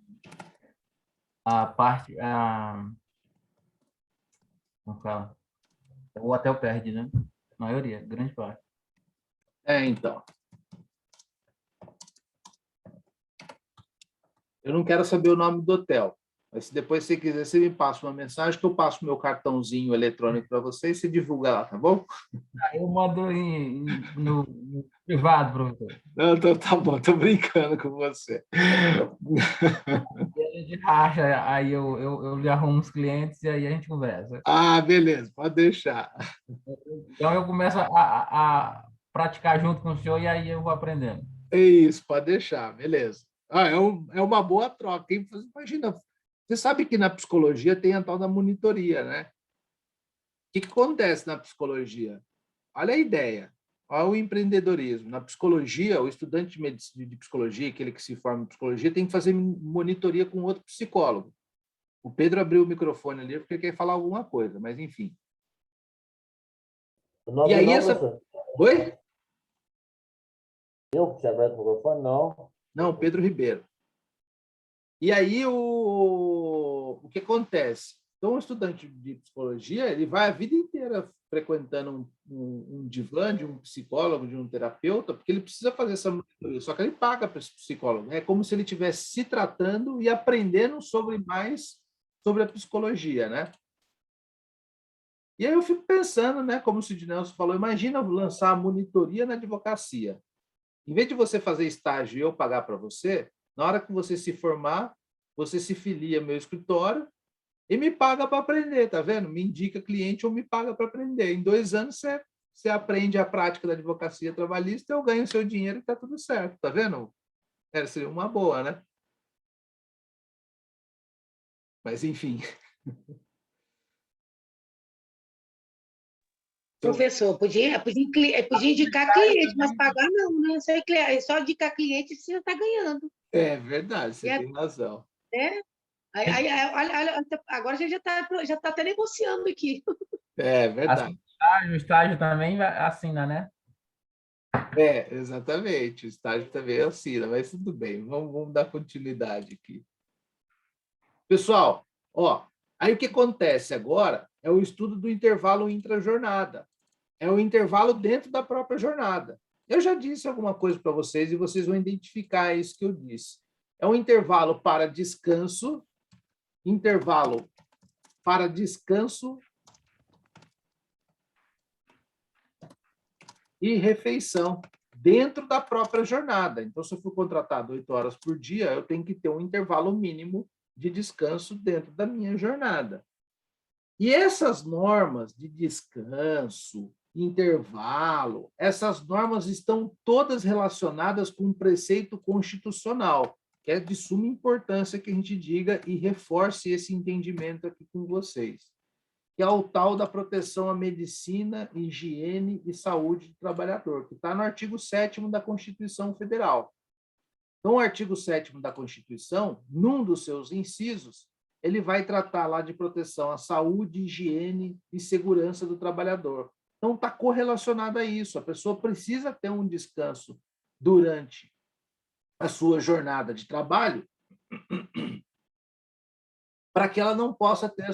Speaker 6: parte... Como fala? O hotel perde, né? A maioria, grande parte.
Speaker 1: Então. Eu não quero saber o nome do hotel, mas se depois você quiser, você me passa uma mensagem que eu passo o meu cartãozinho eletrônico para você e você divulga lá, tá bom?
Speaker 6: Eu mando no privado, professor.
Speaker 1: Não, então tá bom, tô brincando com você.
Speaker 6: E a gente racha, aí eu lhe arrumo os clientes e aí a gente conversa.
Speaker 1: Beleza, pode deixar.
Speaker 6: Então eu começo a praticar junto com o senhor e aí eu vou aprendendo.
Speaker 1: É isso, pode deixar, beleza. É uma boa troca. Hein? Imagina, você sabe que na psicologia tem a tal da monitoria, né? O que acontece na psicologia? Olha a ideia, olha o empreendedorismo. Na psicologia, o estudante de medicina, de psicologia, aquele que se forma em psicologia, tem que fazer monitoria com outro psicólogo. O Pedro abriu o microfone ali porque ele quer falar alguma coisa, mas enfim.
Speaker 2: Não,
Speaker 1: E aí
Speaker 2: não,
Speaker 1: essa...
Speaker 2: professor.
Speaker 1: Oi?
Speaker 2: Eu que tinha aberto o microfone? Não.
Speaker 1: Não, Pedro Ribeiro. E aí o que acontece? Então, o estudante de psicologia, ele vai a vida inteira frequentando um divã de um psicólogo, de um terapeuta, porque ele precisa fazer essa monitoria, só que ele paga para esse psicólogo. É como se ele estivesse se tratando e aprendendo mais sobre a psicologia, né? E aí eu fico pensando, né, como o Sidney Nelson falou, imagina lançar a monitoria na advocacia. Em vez de você fazer estágio e eu pagar para você, na hora que você se formar, você se filia ao meu escritório e me paga para aprender, tá vendo? Me indica cliente ou me paga para aprender. Em 2 anos, você aprende a prática da advocacia trabalhista, eu ganho seu dinheiro e está tudo certo, tá vendo? Seria uma boa, né? Mas, enfim.
Speaker 3: Professor, podia indicar cliente, mas pagar não, né? Só indicar cliente você já está ganhando.
Speaker 1: É verdade, você tem razão.
Speaker 3: Né? Olha, agora a gente já tá até negociando aqui.
Speaker 1: É verdade.
Speaker 6: O estágio também assina, né?
Speaker 1: Exatamente. O estágio também assina, mas tudo bem. Vamos dar continuidade aqui. Pessoal, aí o que acontece agora é o estudo do intervalo intrajornada. É o intervalo dentro da própria jornada. Eu já disse alguma coisa para vocês e vocês vão identificar isso que eu disse. É um intervalo para descanso e refeição dentro da própria jornada. Então, se eu for contratado 8 horas por dia, eu tenho que ter um intervalo mínimo de descanso dentro da minha jornada. E essas normas de descanso, intervalo, essas normas estão todas relacionadas com um preceito constitucional, que é de suma importância que a gente diga e reforce esse entendimento aqui com vocês, que é o tal da proteção à medicina, higiene e saúde do trabalhador, que está no artigo 7º da Constituição Federal. Então, o artigo 7º da Constituição, num dos seus incisos, ele vai tratar lá de proteção à saúde, higiene e segurança do trabalhador. Então, está correlacionado a isso. A pessoa precisa ter um descanso durante a sua jornada de trabalho para que ela não possa ter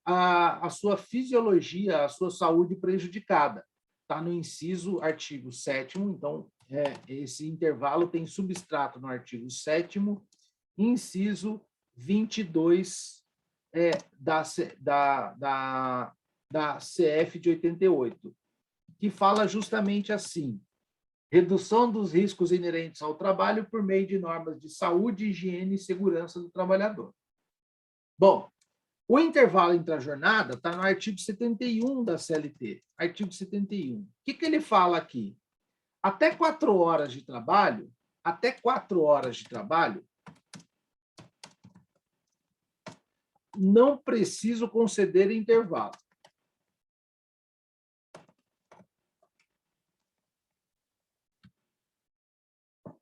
Speaker 1: a sua fisiologia, a sua saúde prejudicada. Está no inciso artigo 7º, então, esse intervalo tem substrato no artigo 7º, inciso 22 da CF de 88, que fala justamente assim: redução dos riscos inerentes ao trabalho por meio de normas de saúde, higiene e segurança do trabalhador. Bom, o intervalo intrajornada está no artigo 71 da CLT, artigo 71. O que ele fala aqui? Até 4 horas de trabalho, não preciso conceder intervalo.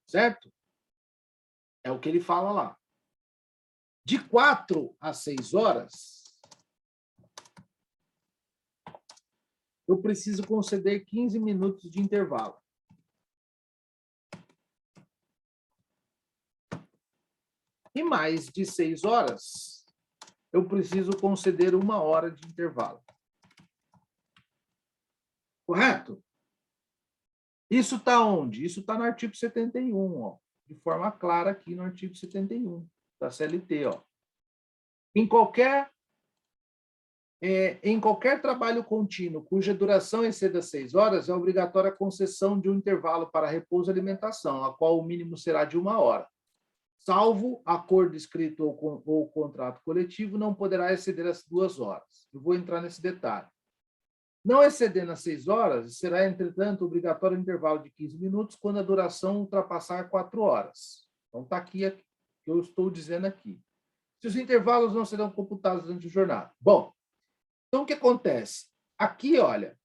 Speaker 1: Certo? É o que ele fala lá. De 4 a 6 horas, eu preciso conceder 15 minutos de intervalo. E mais de 6 horas, eu preciso conceder 1 hora de intervalo. Correto? Isso está onde? Isso está no artigo 71, de forma clara aqui no artigo 71 da CLT. Em qualquer trabalho contínuo cuja duração exceda 6 horas, é obrigatória a concessão de um intervalo para repouso e alimentação, a qual o mínimo será de 1 hora. Salvo acordo escrito ou contrato coletivo, não poderá exceder as 2 horas. Eu vou entrar nesse detalhe. Não excedendo as 6 horas, será, entretanto, obrigatório um intervalo de 15 minutos quando a duração ultrapassar 4 horas. Então, está aqui o que eu estou dizendo aqui. Se os intervalos não serão computados durante a jornada. Bom, então o que acontece? Aqui, olha,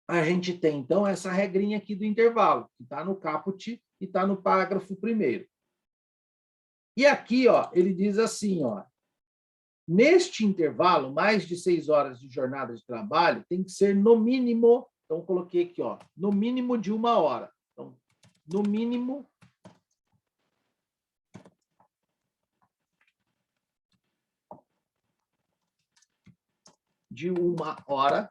Speaker 1: a gente tem, então, essa regrinha aqui do intervalo, que está no caput e está no parágrafo 1º. E aqui, ó, ele diz assim, ó, neste intervalo, mais de 6 horas de jornada de trabalho tem que ser no mínimo, então coloquei aqui, ó, no mínimo de 1 hora. Então, no mínimo de 1 hora,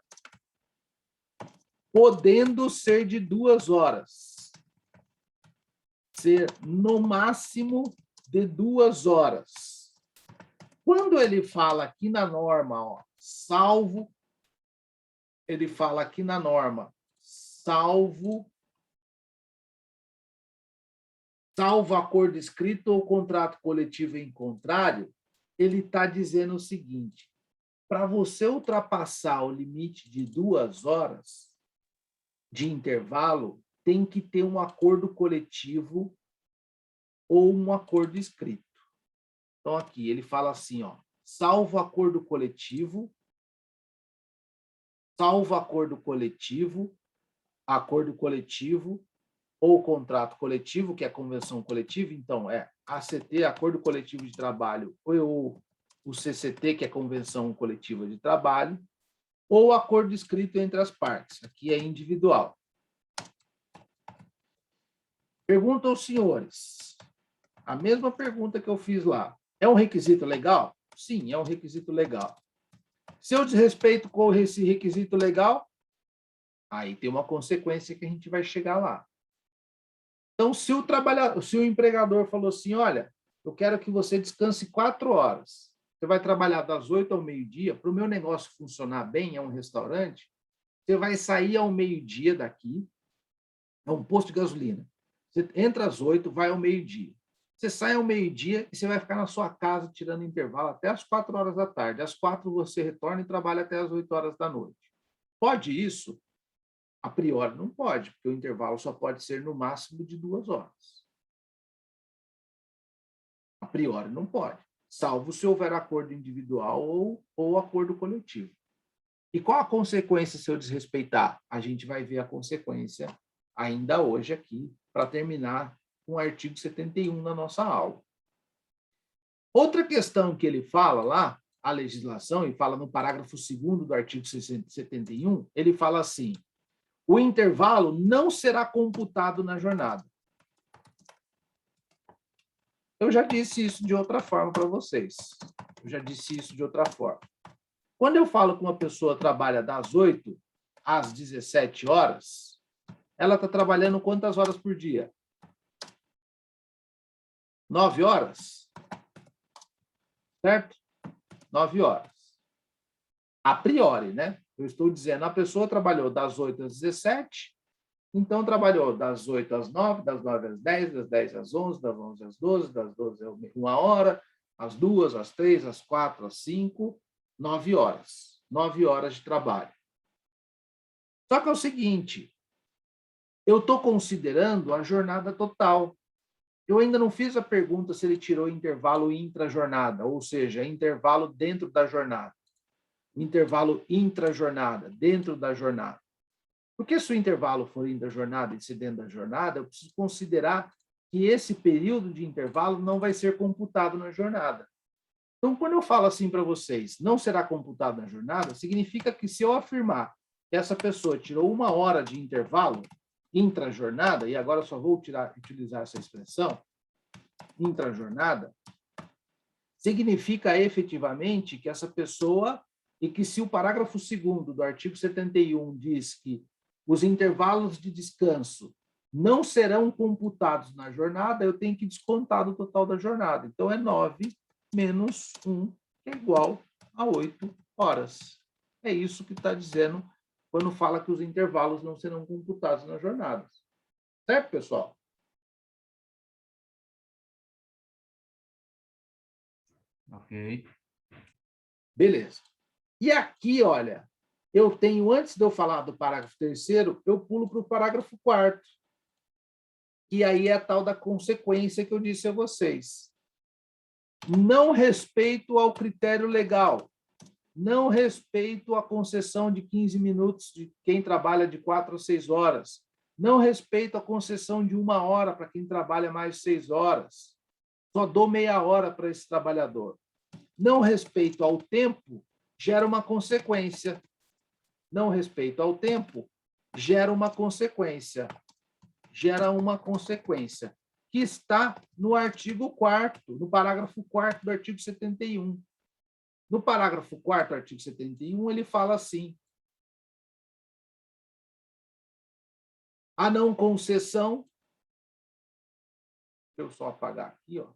Speaker 1: podendo ser de 2 horas. Ser no máximo de 2 horas. Quando ele fala aqui na norma, ó, salvo, ele fala aqui na norma, salvo acordo escrito ou contrato coletivo em contrário, ele está dizendo o seguinte: para você ultrapassar o limite de 2 horas de intervalo, tem que ter um acordo coletivo ou um acordo escrito. Então, aqui ele fala assim, ó, salvo acordo coletivo ou contrato coletivo, que é convenção coletiva, então é ACT, Acordo Coletivo de Trabalho, ou o CCT, que é Convenção Coletiva de Trabalho, ou acordo escrito entre as partes, aqui é individual. Pergunta aos senhores, a mesma pergunta que eu fiz lá, é um requisito legal? Sim, é um requisito legal. Se eu desrespeito com esse requisito legal, aí tem uma consequência que a gente vai chegar lá. Então, se o empregador falou assim, olha, eu quero que você descanse 4 horas, você vai trabalhar das 8 ao meio-dia, para o meu negócio funcionar bem, é um restaurante, você vai sair ao meio-dia daqui, é um posto de gasolina. Você entra às 8, vai ao meio-dia. Você sai ao meio-dia e você vai ficar na sua casa tirando intervalo até às 4 horas da tarde. Às 4 você retorna e trabalha até às 8 horas da noite. Pode isso? A priori não pode, porque o intervalo só pode ser no máximo de 2 horas. A priori não pode, salvo se houver acordo individual ou acordo coletivo. E qual a consequência se eu desrespeitar? A gente vai ver a consequência ainda hoje aqui, para terminar com o artigo 71 na nossa aula. Outra questão que ele fala lá, a legislação, e fala no parágrafo 2º do artigo 71, ele fala assim, o intervalo não será computado na jornada. Eu já disse isso de outra forma para vocês. Quando eu falo que uma pessoa trabalha das 8 às 17 horas, ela está trabalhando quantas horas por dia? 9 horas? Certo? 9 horas. A priori, né? Eu estou dizendo, a pessoa trabalhou das 8 às 17, então trabalhou das 8 às 9, das 9 às 10, das 10 às 11, das 11 às 12, das 12 às 1 hora, às 2, às 3, às 4, às 5, 9 horas. 9 horas de trabalho. Só que é o seguinte, eu estou considerando a jornada total. Eu ainda não fiz a pergunta se ele tirou intervalo intra-jornada, ou seja, intervalo dentro da jornada. Intervalo intra-jornada, dentro da jornada. Porque se o intervalo for intra-jornada e se dentro da jornada, eu preciso considerar que esse período de intervalo não vai ser computado na jornada. Então, quando eu falo assim para vocês, não será computado na jornada, significa que se eu afirmar que essa pessoa tirou 1 hora de intervalo intra-jornada, e agora eu só vou utilizar essa expressão, intra-jornada, significa efetivamente que essa pessoa, e que se o parágrafo 2º do artigo 71 diz que os intervalos de descanso não serão computados na jornada, eu tenho que descontar do total da jornada. Então, é 9 menos 1, que é igual a 8 horas. É isso que está dizendo quando fala que os intervalos não serão computados nas jornadas. Certo, pessoal?
Speaker 6: Ok.
Speaker 1: Beleza. E aqui, olha, eu tenho, antes de eu falar do parágrafo 3º, eu pulo para o parágrafo 4º, que aí é a tal da consequência que eu disse a vocês. Não respeito ao critério legal, não respeito à concessão de 15 minutos de quem trabalha de 4 a 6 horas, não respeito a concessão de 1 hora para quem trabalha mais de 6 horas, só dou meia hora para esse trabalhador. Não respeito ao tempo gera uma consequência. Não respeito ao tempo gera uma consequência. Gera uma consequência, que está no artigo 4º, no parágrafo 4º do artigo 71. No parágrafo 4º do artigo 71, ele fala assim: a não concessão, deixa eu só apagar aqui, ó.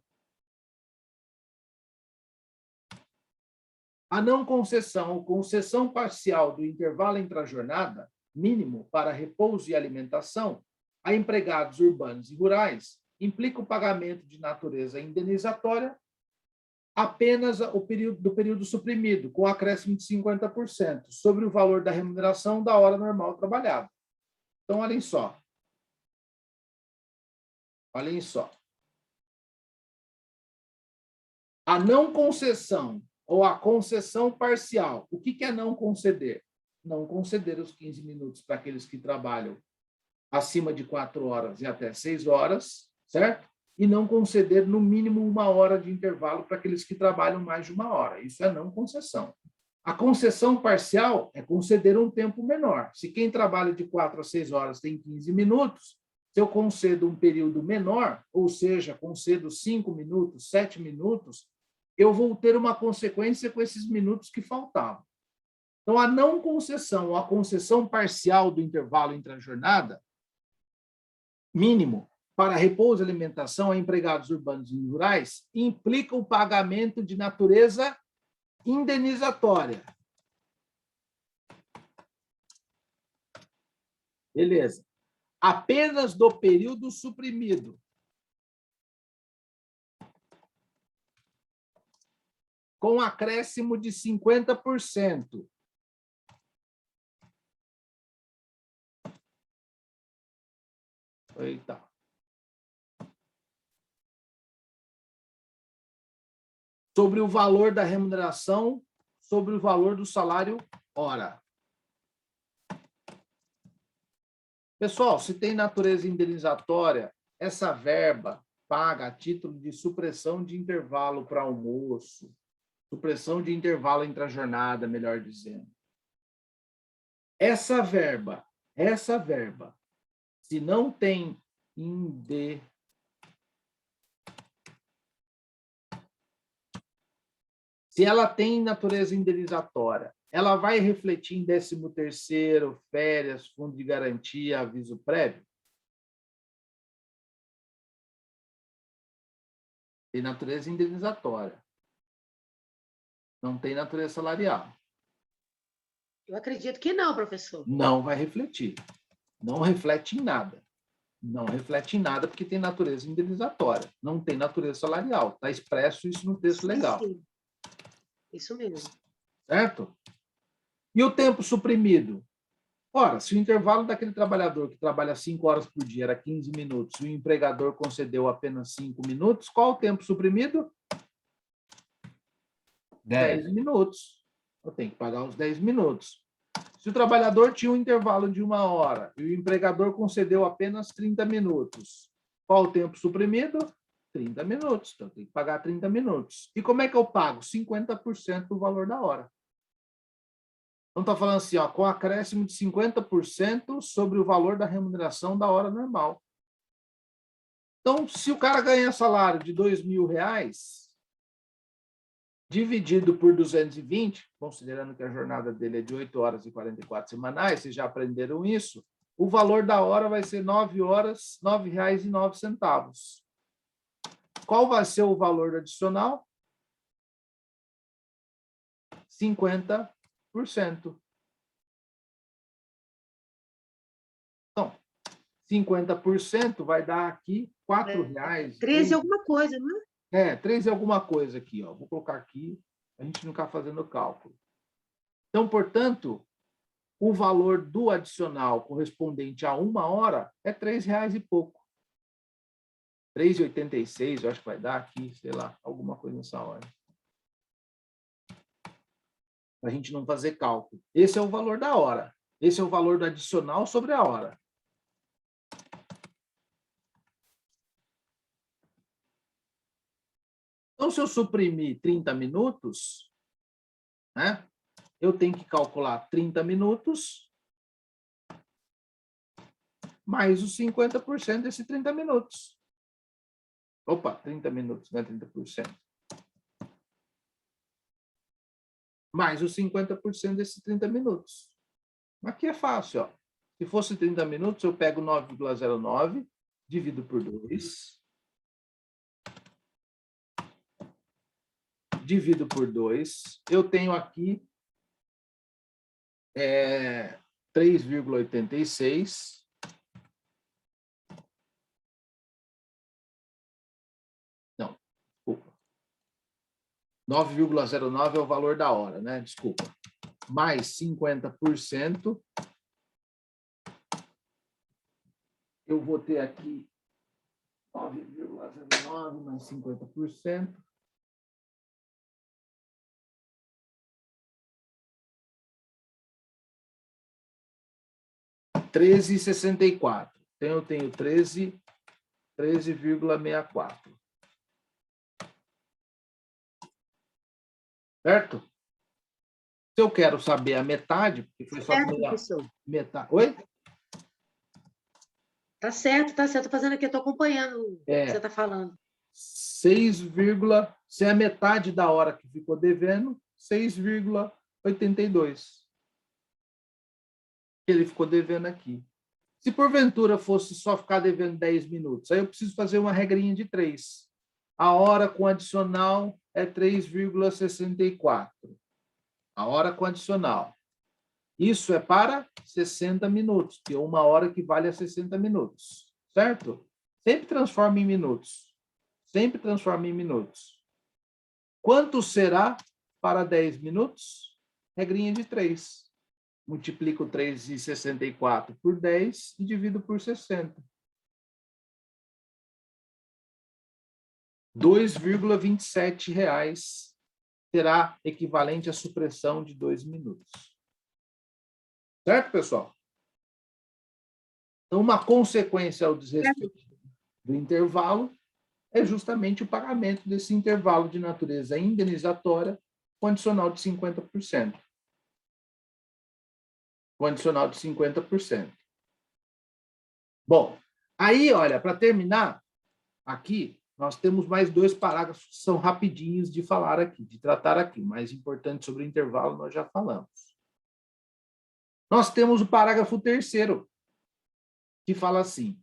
Speaker 1: A não concessão ou concessão parcial do intervalo entre a jornada, mínimo para repouso e alimentação, a empregados urbanos e rurais, implica o pagamento de natureza indenizatória apenas do período suprimido, com acréscimo de 50%, sobre o valor da remuneração da hora normal trabalhada. Então, olhem só. Olhem só. A não concessão ou a concessão parcial. O que é não conceder? Não conceder os 15 minutos para aqueles que trabalham acima de 4 horas e até 6 horas, certo? E não conceder no mínimo 1 hora de intervalo para aqueles que trabalham mais de 1 hora. Isso é não concessão. A concessão parcial é conceder um tempo menor. Se quem trabalha de 4 a 6 horas tem 15 minutos, se eu concedo um período menor, ou seja, concedo 5 minutos, 7 minutos, eu vou ter uma consequência com esses minutos que faltavam. Então, a não concessão ou a concessão parcial do intervalo entre a jornada, mínimo, para repouso e alimentação a empregados urbanos e rurais, implica o pagamento de natureza indenizatória. Beleza. Apenas do período suprimido. Com acréscimo de 50%. Eita. Sobre o valor da remuneração, sobre o valor do salário hora. Pessoal, se tem natureza indenizatória, essa verba paga a título de supressão de intervalo para almoço, supressão de intervalo entre a jornada, melhor dizendo. Essa verba, se não tem se ela tem natureza indenizatória, ela vai refletir em 13º, férias, fundo de garantia, aviso prévio? Tem natureza indenizatória. Não tem natureza salarial.
Speaker 3: Eu acredito que não, professor.
Speaker 1: Não vai refletir. Não reflete em nada. Não reflete em nada porque tem natureza indenizatória. Não tem natureza salarial. Está expresso isso no texto legal.
Speaker 3: Sim. Isso mesmo.
Speaker 1: Certo? E o tempo suprimido? Ora, se o intervalo daquele trabalhador que trabalha 5 horas por dia era 15 minutos e o empregador concedeu apenas 5 minutos, qual o tempo suprimido? 10 minutos. Eu tenho que pagar os 10 minutos. Se o trabalhador tinha um intervalo de 1 hora e o empregador concedeu apenas 30 minutos, qual o tempo suprimido? 30 minutos. Então, eu tenho que pagar 30 minutos. E como é que eu pago? 50% do valor da hora. Então, está falando assim, ó, com acréscimo de 50% sobre o valor da remuneração da hora normal. Então, se o cara ganha salário de R$2.000, dividido por 220, considerando que a jornada dele é de 8 horas e 44 semanais, vocês já aprenderam isso, o valor da hora vai ser 9 horas, R$ 9,09. Qual vai ser o valor adicional? 50%. Então, 50% vai dar aqui R$ 4,00.
Speaker 3: 13 alguma coisa, não é?
Speaker 1: 13 alguma coisa aqui, ó. Vou colocar aqui, a gente não ficar fazendo cálculo. Então, portanto, o valor do adicional correspondente a 1 hora é R$3 e pouco. 3,86, eu acho que vai dar aqui, sei lá, alguma coisa nessa hora. Para a gente não fazer cálculo. Esse é o valor da hora. Esse é o valor do adicional sobre a hora. Então, se eu suprimir 30 minutos, né, eu tenho que calcular 30 minutos mais os 50% desses 30 minutos. Opa, 30 minutos, não é 30%. Mais os 50% desses 30 minutos. Aqui é fácil, ó. Se fosse 30 minutos, eu pego 9,09, divido por 2. Divido por 2. Eu tenho aqui 3,86. Não, desculpa. 9,09 é o valor da hora, né? Desculpa. Mais 50%. Eu vou ter aqui 9,09 mais 50%. R$13,64. Então, eu tenho 13,64. Certo? Se eu quero saber a metade, porque foi só metade. Oi?
Speaker 3: Tá certo, tá certo. Tô fazendo aqui, tô acompanhando o que você tá falando.
Speaker 1: 6, se é a metade da hora que ficou devendo, 6,82. Ele ficou devendo aqui. Se porventura fosse só ficar devendo 10 minutos, aí eu preciso fazer uma regrinha de 3. A hora com adicional é 3,64. A hora com adicional. Isso é para 60 minutos, que é 1 hora equivale a 60 minutos. Certo? Sempre transforma em minutos. Sempre transforma em minutos. Quanto será para 10 minutos? Regrinha de 3. Multiplico 3,64 por 10 e divido por 60. R$2,27 será equivalente à supressão de 2 minutos. Certo, pessoal? Então, uma consequência ao desrespeito do intervalo é justamente o pagamento desse intervalo de natureza indenizatória com adicional de 50%. Com adicional de 50%. Bom, aí, olha, para terminar, aqui, nós temos mais 2 parágrafos que são rapidinhos de falar aqui, de tratar aqui. O mais importante sobre o intervalo nós já falamos. Nós temos o parágrafo 3º, que fala assim: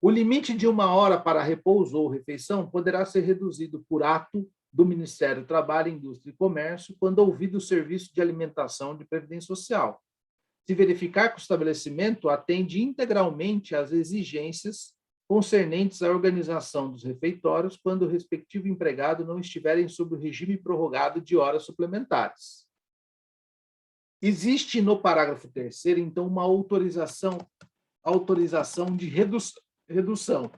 Speaker 1: o limite de 1 hora para repouso ou refeição poderá ser reduzido por ato do Ministério do Trabalho, Indústria e Comércio, quando ouvido o Serviço de Alimentação de Previdência Social, se verificar que o estabelecimento atende integralmente às exigências concernentes à organização dos refeitórios quando o respectivo empregado não estiver sob o regime prorrogado de horas suplementares. Existe no parágrafo 3º, então, uma autorização de redução.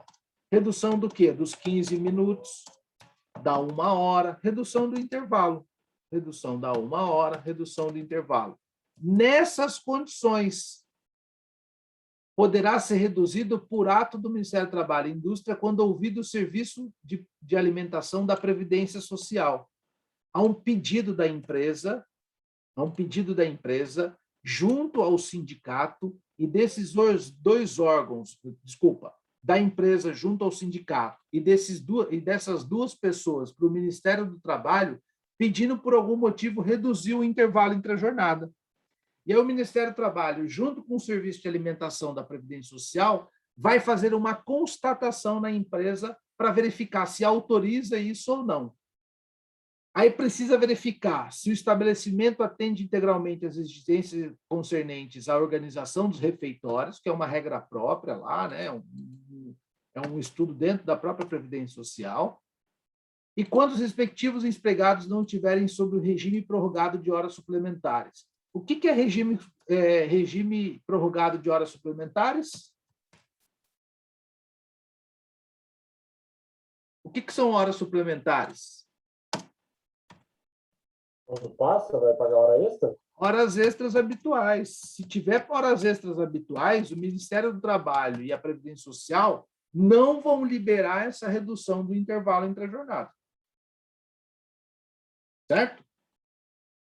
Speaker 1: Redução do quê? Dos 15 minutos, da 1 hora, redução do intervalo. Redução da 1 hora, redução do intervalo. Nessas condições, poderá ser reduzido por ato do Ministério do Trabalho e Indústria quando ouvido o Serviço de Alimentação da Previdência Social. Há um pedido da empresa, junto ao sindicato e desses 2 órgãos, da empresa junto ao sindicato e dessas 2 pessoas para o Ministério do Trabalho, pedindo por algum motivo reduzir o intervalo entre a jornada. E aí o Ministério do Trabalho, junto com o Serviço de Alimentação da Previdência Social, vai fazer uma constatação na empresa para verificar se autoriza isso ou não. Aí precisa verificar se o estabelecimento atende integralmente às exigências concernentes à organização dos refeitórios, que é uma regra própria lá, né? É um estudo dentro da própria Previdência Social. E quando os respectivos empregados não estiverem sob o regime prorrogado de horas suplementares. O que é regime prorrogado de horas suplementares? O que são horas suplementares?
Speaker 2: Quando passa, vai pagar hora extra?
Speaker 1: Horas extras habituais. Se tiver horas extras habituais, o Ministério do Trabalho e a Previdência Social não vão liberar essa redução do intervalo entre a jornada. Certo?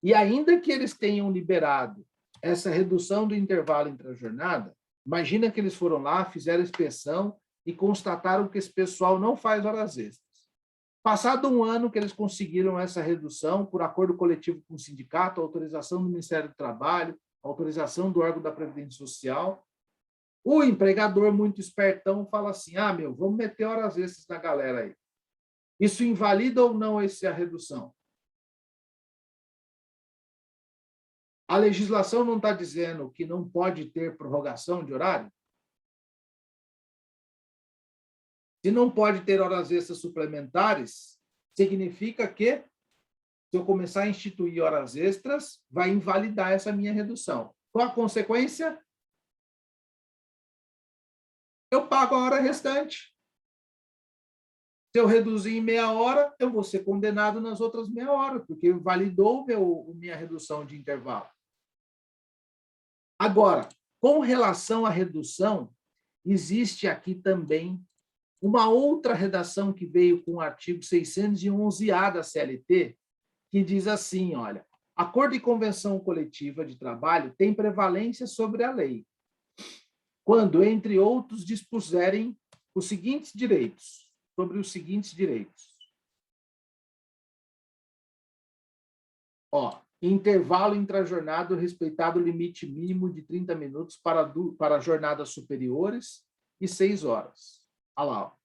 Speaker 1: E ainda que eles tenham liberado essa redução do intervalo entre a jornada, imagina que eles foram lá, fizeram inspeção e constataram que esse pessoal não faz horas extras. Passado um ano que eles conseguiram essa redução, por acordo coletivo com o sindicato, autorização do Ministério do Trabalho, autorização do órgão da Previdência Social, o empregador, muito espertão, fala assim, vamos meter horas extras na galera aí. Isso invalida ou não a redução? A legislação não está dizendo que não pode ter prorrogação de horário? Se não pode ter horas extras suplementares, significa que, se eu começar a instituir horas extras, vai invalidar essa minha redução. Qual a consequência? Eu pago a hora restante. Se eu reduzir em meia hora, eu vou ser condenado nas outras meia hora, porque validou minha redução de intervalo. Agora, com relação à redução, existe aqui também uma outra redação que veio com o artigo 611-A da CLT, que diz assim, olha, acordo e convenção coletiva de trabalho tem prevalência sobre a lei, quando, entre outros, dispuserem os seguintes direitos, sobre os seguintes direitos. Intervalo intrajornada, respeitado o limite mínimo de 30 minutos para jornadas superiores e 6 horas. Olha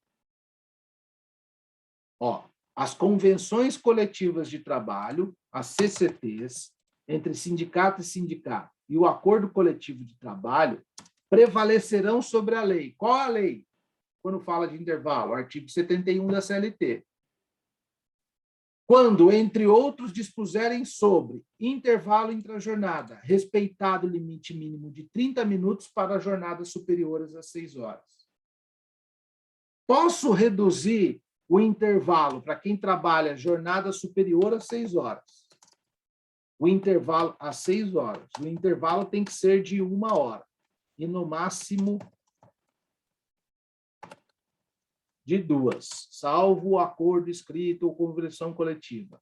Speaker 1: lá. As convenções coletivas de trabalho, as CCTs, entre sindicato e sindicato, e o acordo coletivo de trabalho, prevalecerão sobre a lei. Qual a lei? Quando fala de intervalo, artigo 71 da CLT. Quando, entre outros, dispuserem sobre intervalo intrajornada, respeitado o limite mínimo de 30 minutos para jornadas superiores a 6 horas. Posso reduzir o intervalo para quem trabalha jornada superior a 6 horas. O intervalo a 6 horas. O intervalo tem que ser de 1 hora. E, no máximo, de 2, salvo o acordo escrito ou convenção coletiva.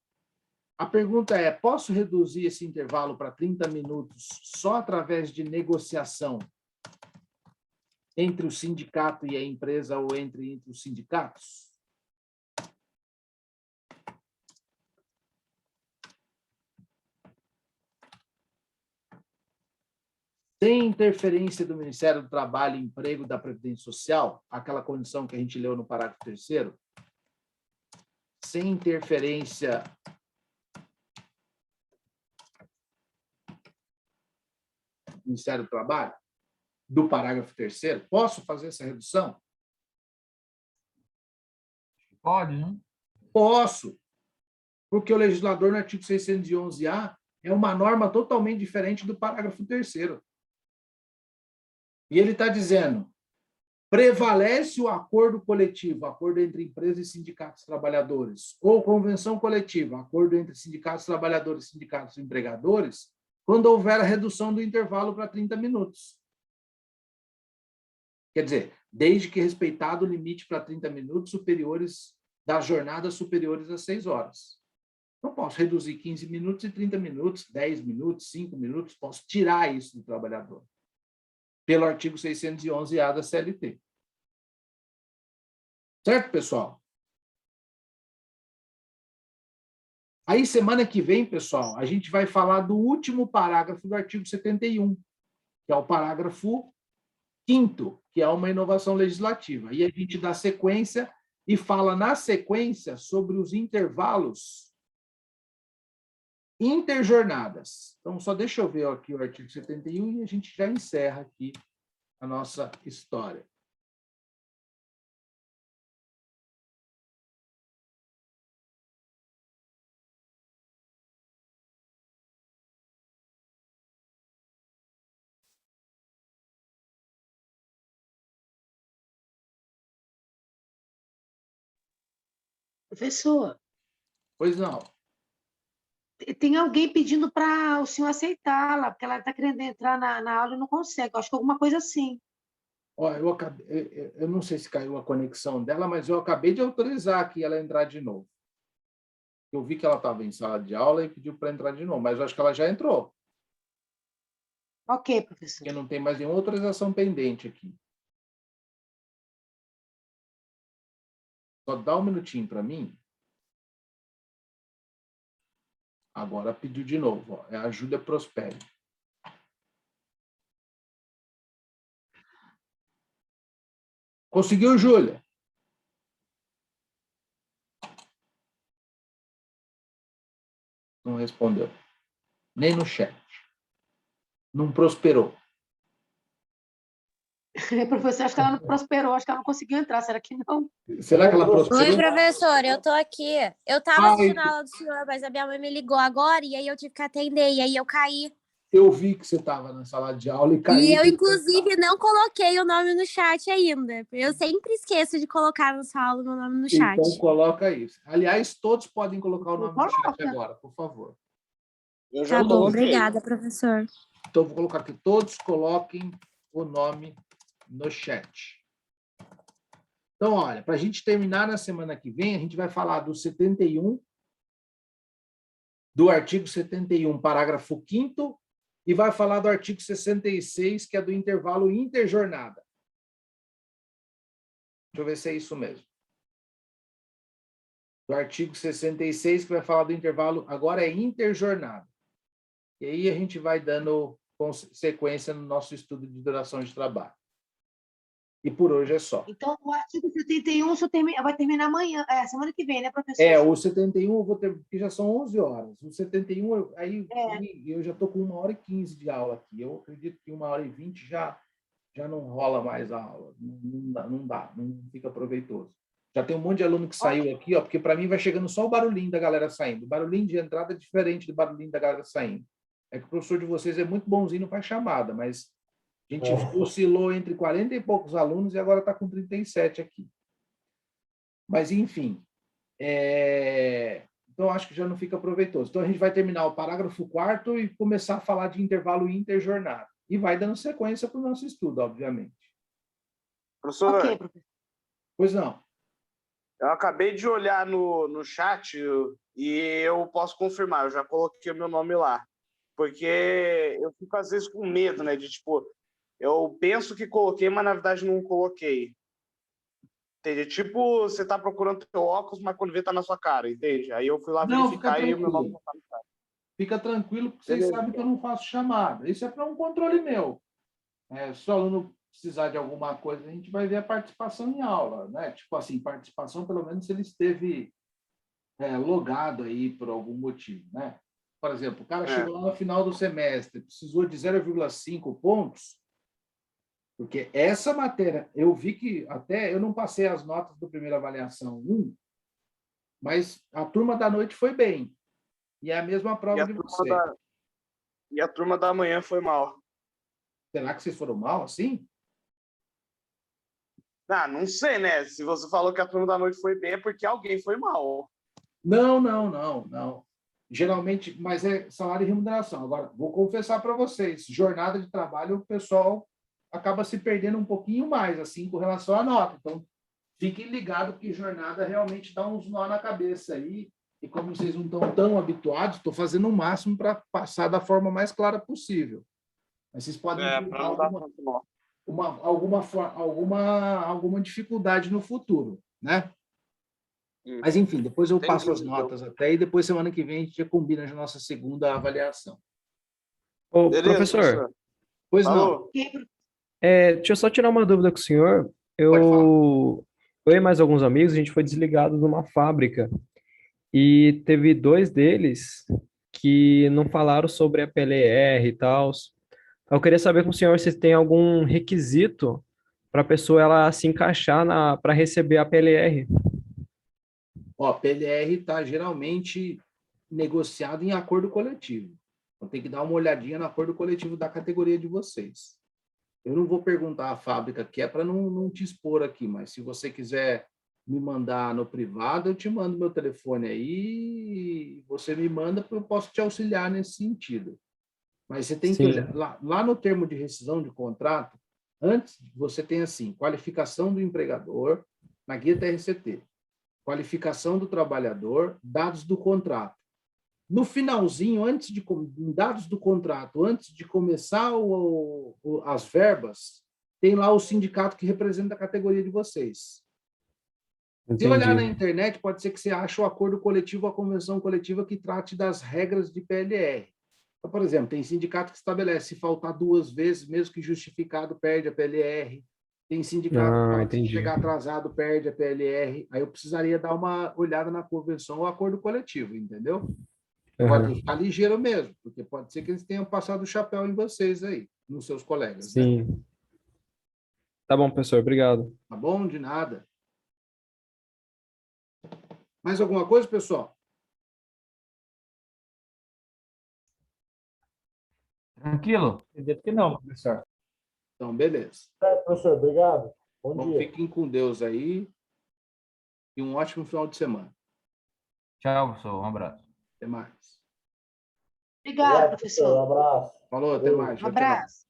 Speaker 1: A pergunta é, posso reduzir esse intervalo para 30 minutos só através de negociação entre o sindicato e a empresa ou entre os sindicatos? Sem interferência do Ministério do Trabalho e Emprego da Previdência Social, aquela condição que a gente leu no parágrafo 3º, sem interferência do Ministério do Trabalho, do parágrafo 3º, posso fazer essa redução?
Speaker 6: Pode, né?
Speaker 1: Posso, porque o legislador, no artigo 611-A, é uma norma totalmente diferente do parágrafo 3º. E ele está dizendo, prevalece o acordo coletivo, acordo entre empresas e sindicatos trabalhadores, ou convenção coletiva, acordo entre sindicatos trabalhadores e sindicatos empregadores, quando houver a redução do intervalo para 30 minutos. Quer dizer, desde que respeitado o limite para 30 minutos superiores das jornadas superiores a 6 horas. Não posso reduzir 15 minutos e 30 minutos, 10 minutos, 5 minutos, posso tirar isso do trabalhador. Pelo artigo 611-A da CLT. Certo, pessoal? Aí, semana que vem, pessoal, a gente vai falar do último parágrafo do artigo 71, que é o parágrafo 5º, que é uma inovação legislativa. E a gente dá sequência e fala, na sequência, sobre os intervalos interjornadas. Então, só deixa eu ver aqui o artigo 71 e a gente já encerra aqui a nossa história.
Speaker 3: Professor,
Speaker 1: Pois não.
Speaker 3: tem alguém pedindo para o senhor aceitá-la, porque ela está querendo entrar na aula e não consegue. Eu acho que alguma coisa assim.
Speaker 1: Ó, eu não sei se caiu a conexão dela, mas eu acabei de autorizar aqui ela entrar de novo. Eu vi que ela estava em sala de aula e pediu para entrar de novo, mas eu acho que ela já entrou,
Speaker 3: Ok, professor.
Speaker 1: porque não tem mais nenhuma autorização pendente aqui. Só dá um minutinho para mim. Agora pediu de novo. Ó. É a Júlia Prosperi. Conseguiu, Júlia? Não respondeu. Nem no chat. Não prosperou.
Speaker 3: Professor, acho que ela não prosperou, acho que ela não conseguiu entrar. Será que não?
Speaker 1: Será que ela
Speaker 7: Oi,
Speaker 1: prosperou?
Speaker 7: professor, eu tô aqui. Eu tava
Speaker 1: Ai,
Speaker 7: assistindo a aula do senhor, mas a minha mãe me ligou agora e aí eu tive que atender, e aí eu caí.
Speaker 1: eu vi que você estava na sala de aula e caiu.
Speaker 7: E eu, inclusive, não coloquei o nome no chat ainda. Eu sempre esqueço de colocar na sala o meu nome no chat.
Speaker 1: Então, coloca isso. Aliás, todos podem colocar o nome no chat
Speaker 3: Coloca.
Speaker 1: agora, por favor.
Speaker 2: Eu já
Speaker 7: Tá bom,
Speaker 2: coloquei.
Speaker 7: obrigada, professor.
Speaker 1: Então, vou colocar aqui. Todos coloquem o nome no chat. Então, olha, para a gente terminar na semana que vem, a gente vai falar do 71, do artigo 71, parágrafo 5º, e vai falar do artigo 66, que é do intervalo interjornada. Deixa eu ver se é isso mesmo. Do artigo 66, que vai falar do intervalo, agora é interjornada. E aí a gente vai dando sequência no nosso estudo de duração de trabalho. E por hoje é só.
Speaker 3: Então, o artigo 71 só vai terminar amanhã, semana que vem, né, professor?
Speaker 1: O 71 eu vou ter, porque já são 11 horas. O 71, eu já estou com 1h15 de aula aqui. Eu acredito que 1h20 já não rola mais a aula. Não dá, não fica proveitoso. Já tem um monte de aluno que saiu aqui, ó, porque para mim vai chegando só o barulhinho da galera saindo. O barulhinho de entrada é diferente do barulhinho da galera saindo. É que o professor de vocês é muito bonzinho para chamada, mas a gente oscilou entre 40 e poucos alunos e agora está com 37 aqui. Mas, enfim, então acho que já não fica proveitoso. Então, a gente vai terminar o parágrafo 4º e começar a falar de intervalo interjornada. E vai dando sequência para o nosso estudo, obviamente.
Speaker 2: Professor,
Speaker 3: Ok, professor.
Speaker 1: Pois não.
Speaker 2: eu acabei de olhar no chat e eu posso confirmar, eu já coloquei o meu nome lá. Porque eu fico, às vezes, com medo, né? De, tipo, eu penso que coloquei, mas, na verdade, não coloquei. Entende? Tipo, você tá procurando teu óculos, mas quando vê, tá na sua cara, entende? Aí eu fui lá verificar e o meu nome não tá no chat.
Speaker 1: Fica tranquilo, porque vocês sabem que eu não faço chamada. Isso é para um controle meu. Se o aluno precisar de alguma coisa, a gente vai ver a participação em aula, né? Tipo assim, participação, pelo menos, se ele esteve logado aí por algum motivo, né? Por exemplo, o cara chegou lá no final do semestre, precisou de 0,5 pontos, porque essa matéria, eu vi que até eu não passei as notas do primeira avaliação 1, mas a turma da noite foi bem. E é a mesma prova de você.
Speaker 2: E a turma da manhã foi mal.
Speaker 1: Será que vocês foram mal assim?
Speaker 2: Não sei, né? Se você falou que a turma da noite foi bem, é porque alguém foi mal.
Speaker 1: Não. Geralmente, mas é salário e remuneração. Agora, vou confessar para vocês, jornada de trabalho, o pessoal acaba se perdendo um pouquinho mais, assim, com relação à nota. Então, fiquem ligados que jornada realmente dá uns nó na cabeça aí. E como vocês não estão tão habituados, estou fazendo o máximo para passar da forma mais clara possível. Mas vocês podem enfrentar alguma dificuldade no futuro, né? Mas, enfim, depois eu passo as notas até e depois, semana que vem, a gente já combina a nossa segunda avaliação.
Speaker 8: Ô,
Speaker 2: Beleza,
Speaker 8: professor,
Speaker 1: Pois
Speaker 2: falou.
Speaker 1: não.
Speaker 8: deixa eu só tirar uma dúvida com o senhor.
Speaker 1: Pode falar.
Speaker 8: Eu e mais alguns amigos, a gente foi desligado de uma fábrica e teve 2 deles que não falaram sobre a PLR e tal. Eu queria saber com o senhor se tem algum requisito para a pessoa ela se encaixar para receber a PLR.
Speaker 1: Ó, PLR está geralmente negociado em acordo coletivo. Então, tem que dar uma olhadinha no acordo coletivo da categoria de vocês. Eu não vou perguntar à fábrica que é para não te expor aqui, mas se você quiser me mandar no privado, eu te mando meu telefone aí, você me manda, eu posso te auxiliar nesse sentido. Mas você tem que
Speaker 8: Sim.
Speaker 1: olhar, lá no termo de rescisão de contrato, antes você tem assim, qualificação do empregador, na guia TRCT, qualificação do trabalhador, dados do contrato. No finalzinho, dados do contrato, antes de começar as verbas, tem lá o sindicato que representa a categoria de vocês. Se olhar na
Speaker 8: Entendi.
Speaker 1: internet, pode ser que você ache o acordo coletivo ou a convenção coletiva que trate das regras de PLR. Então, por exemplo, tem sindicato que estabelece se faltar 2 vezes, mesmo que justificado, perde a PLR. Tem sindicato que fala que se
Speaker 8: Entendi.
Speaker 1: chegar atrasado, perde a PLR. Aí eu precisaria dar uma olhada na convenção ou acordo coletivo, entendeu? Agora tem que ficar ligeiro mesmo, porque pode ser que eles tenham passado o chapéu em vocês aí, nos seus colegas, né?
Speaker 8: Sim. Tá bom, professor. Obrigado.
Speaker 1: Tá bom? De nada. Mais alguma coisa, pessoal?
Speaker 6: Tranquilo?
Speaker 4: Acredito que não, professor.
Speaker 1: Então, beleza.
Speaker 9: Professor, obrigado. Bom
Speaker 1: Bom,
Speaker 9: dia.
Speaker 1: fiquem com Deus aí e um ótimo final de semana.
Speaker 6: Tchau, professor. Um abraço.
Speaker 1: Até mais.
Speaker 3: Obrigada,
Speaker 9: Um
Speaker 3: professor.
Speaker 9: abraço.
Speaker 1: Falou, até mais.
Speaker 3: Um
Speaker 1: Tchau, tchau.
Speaker 3: abraço.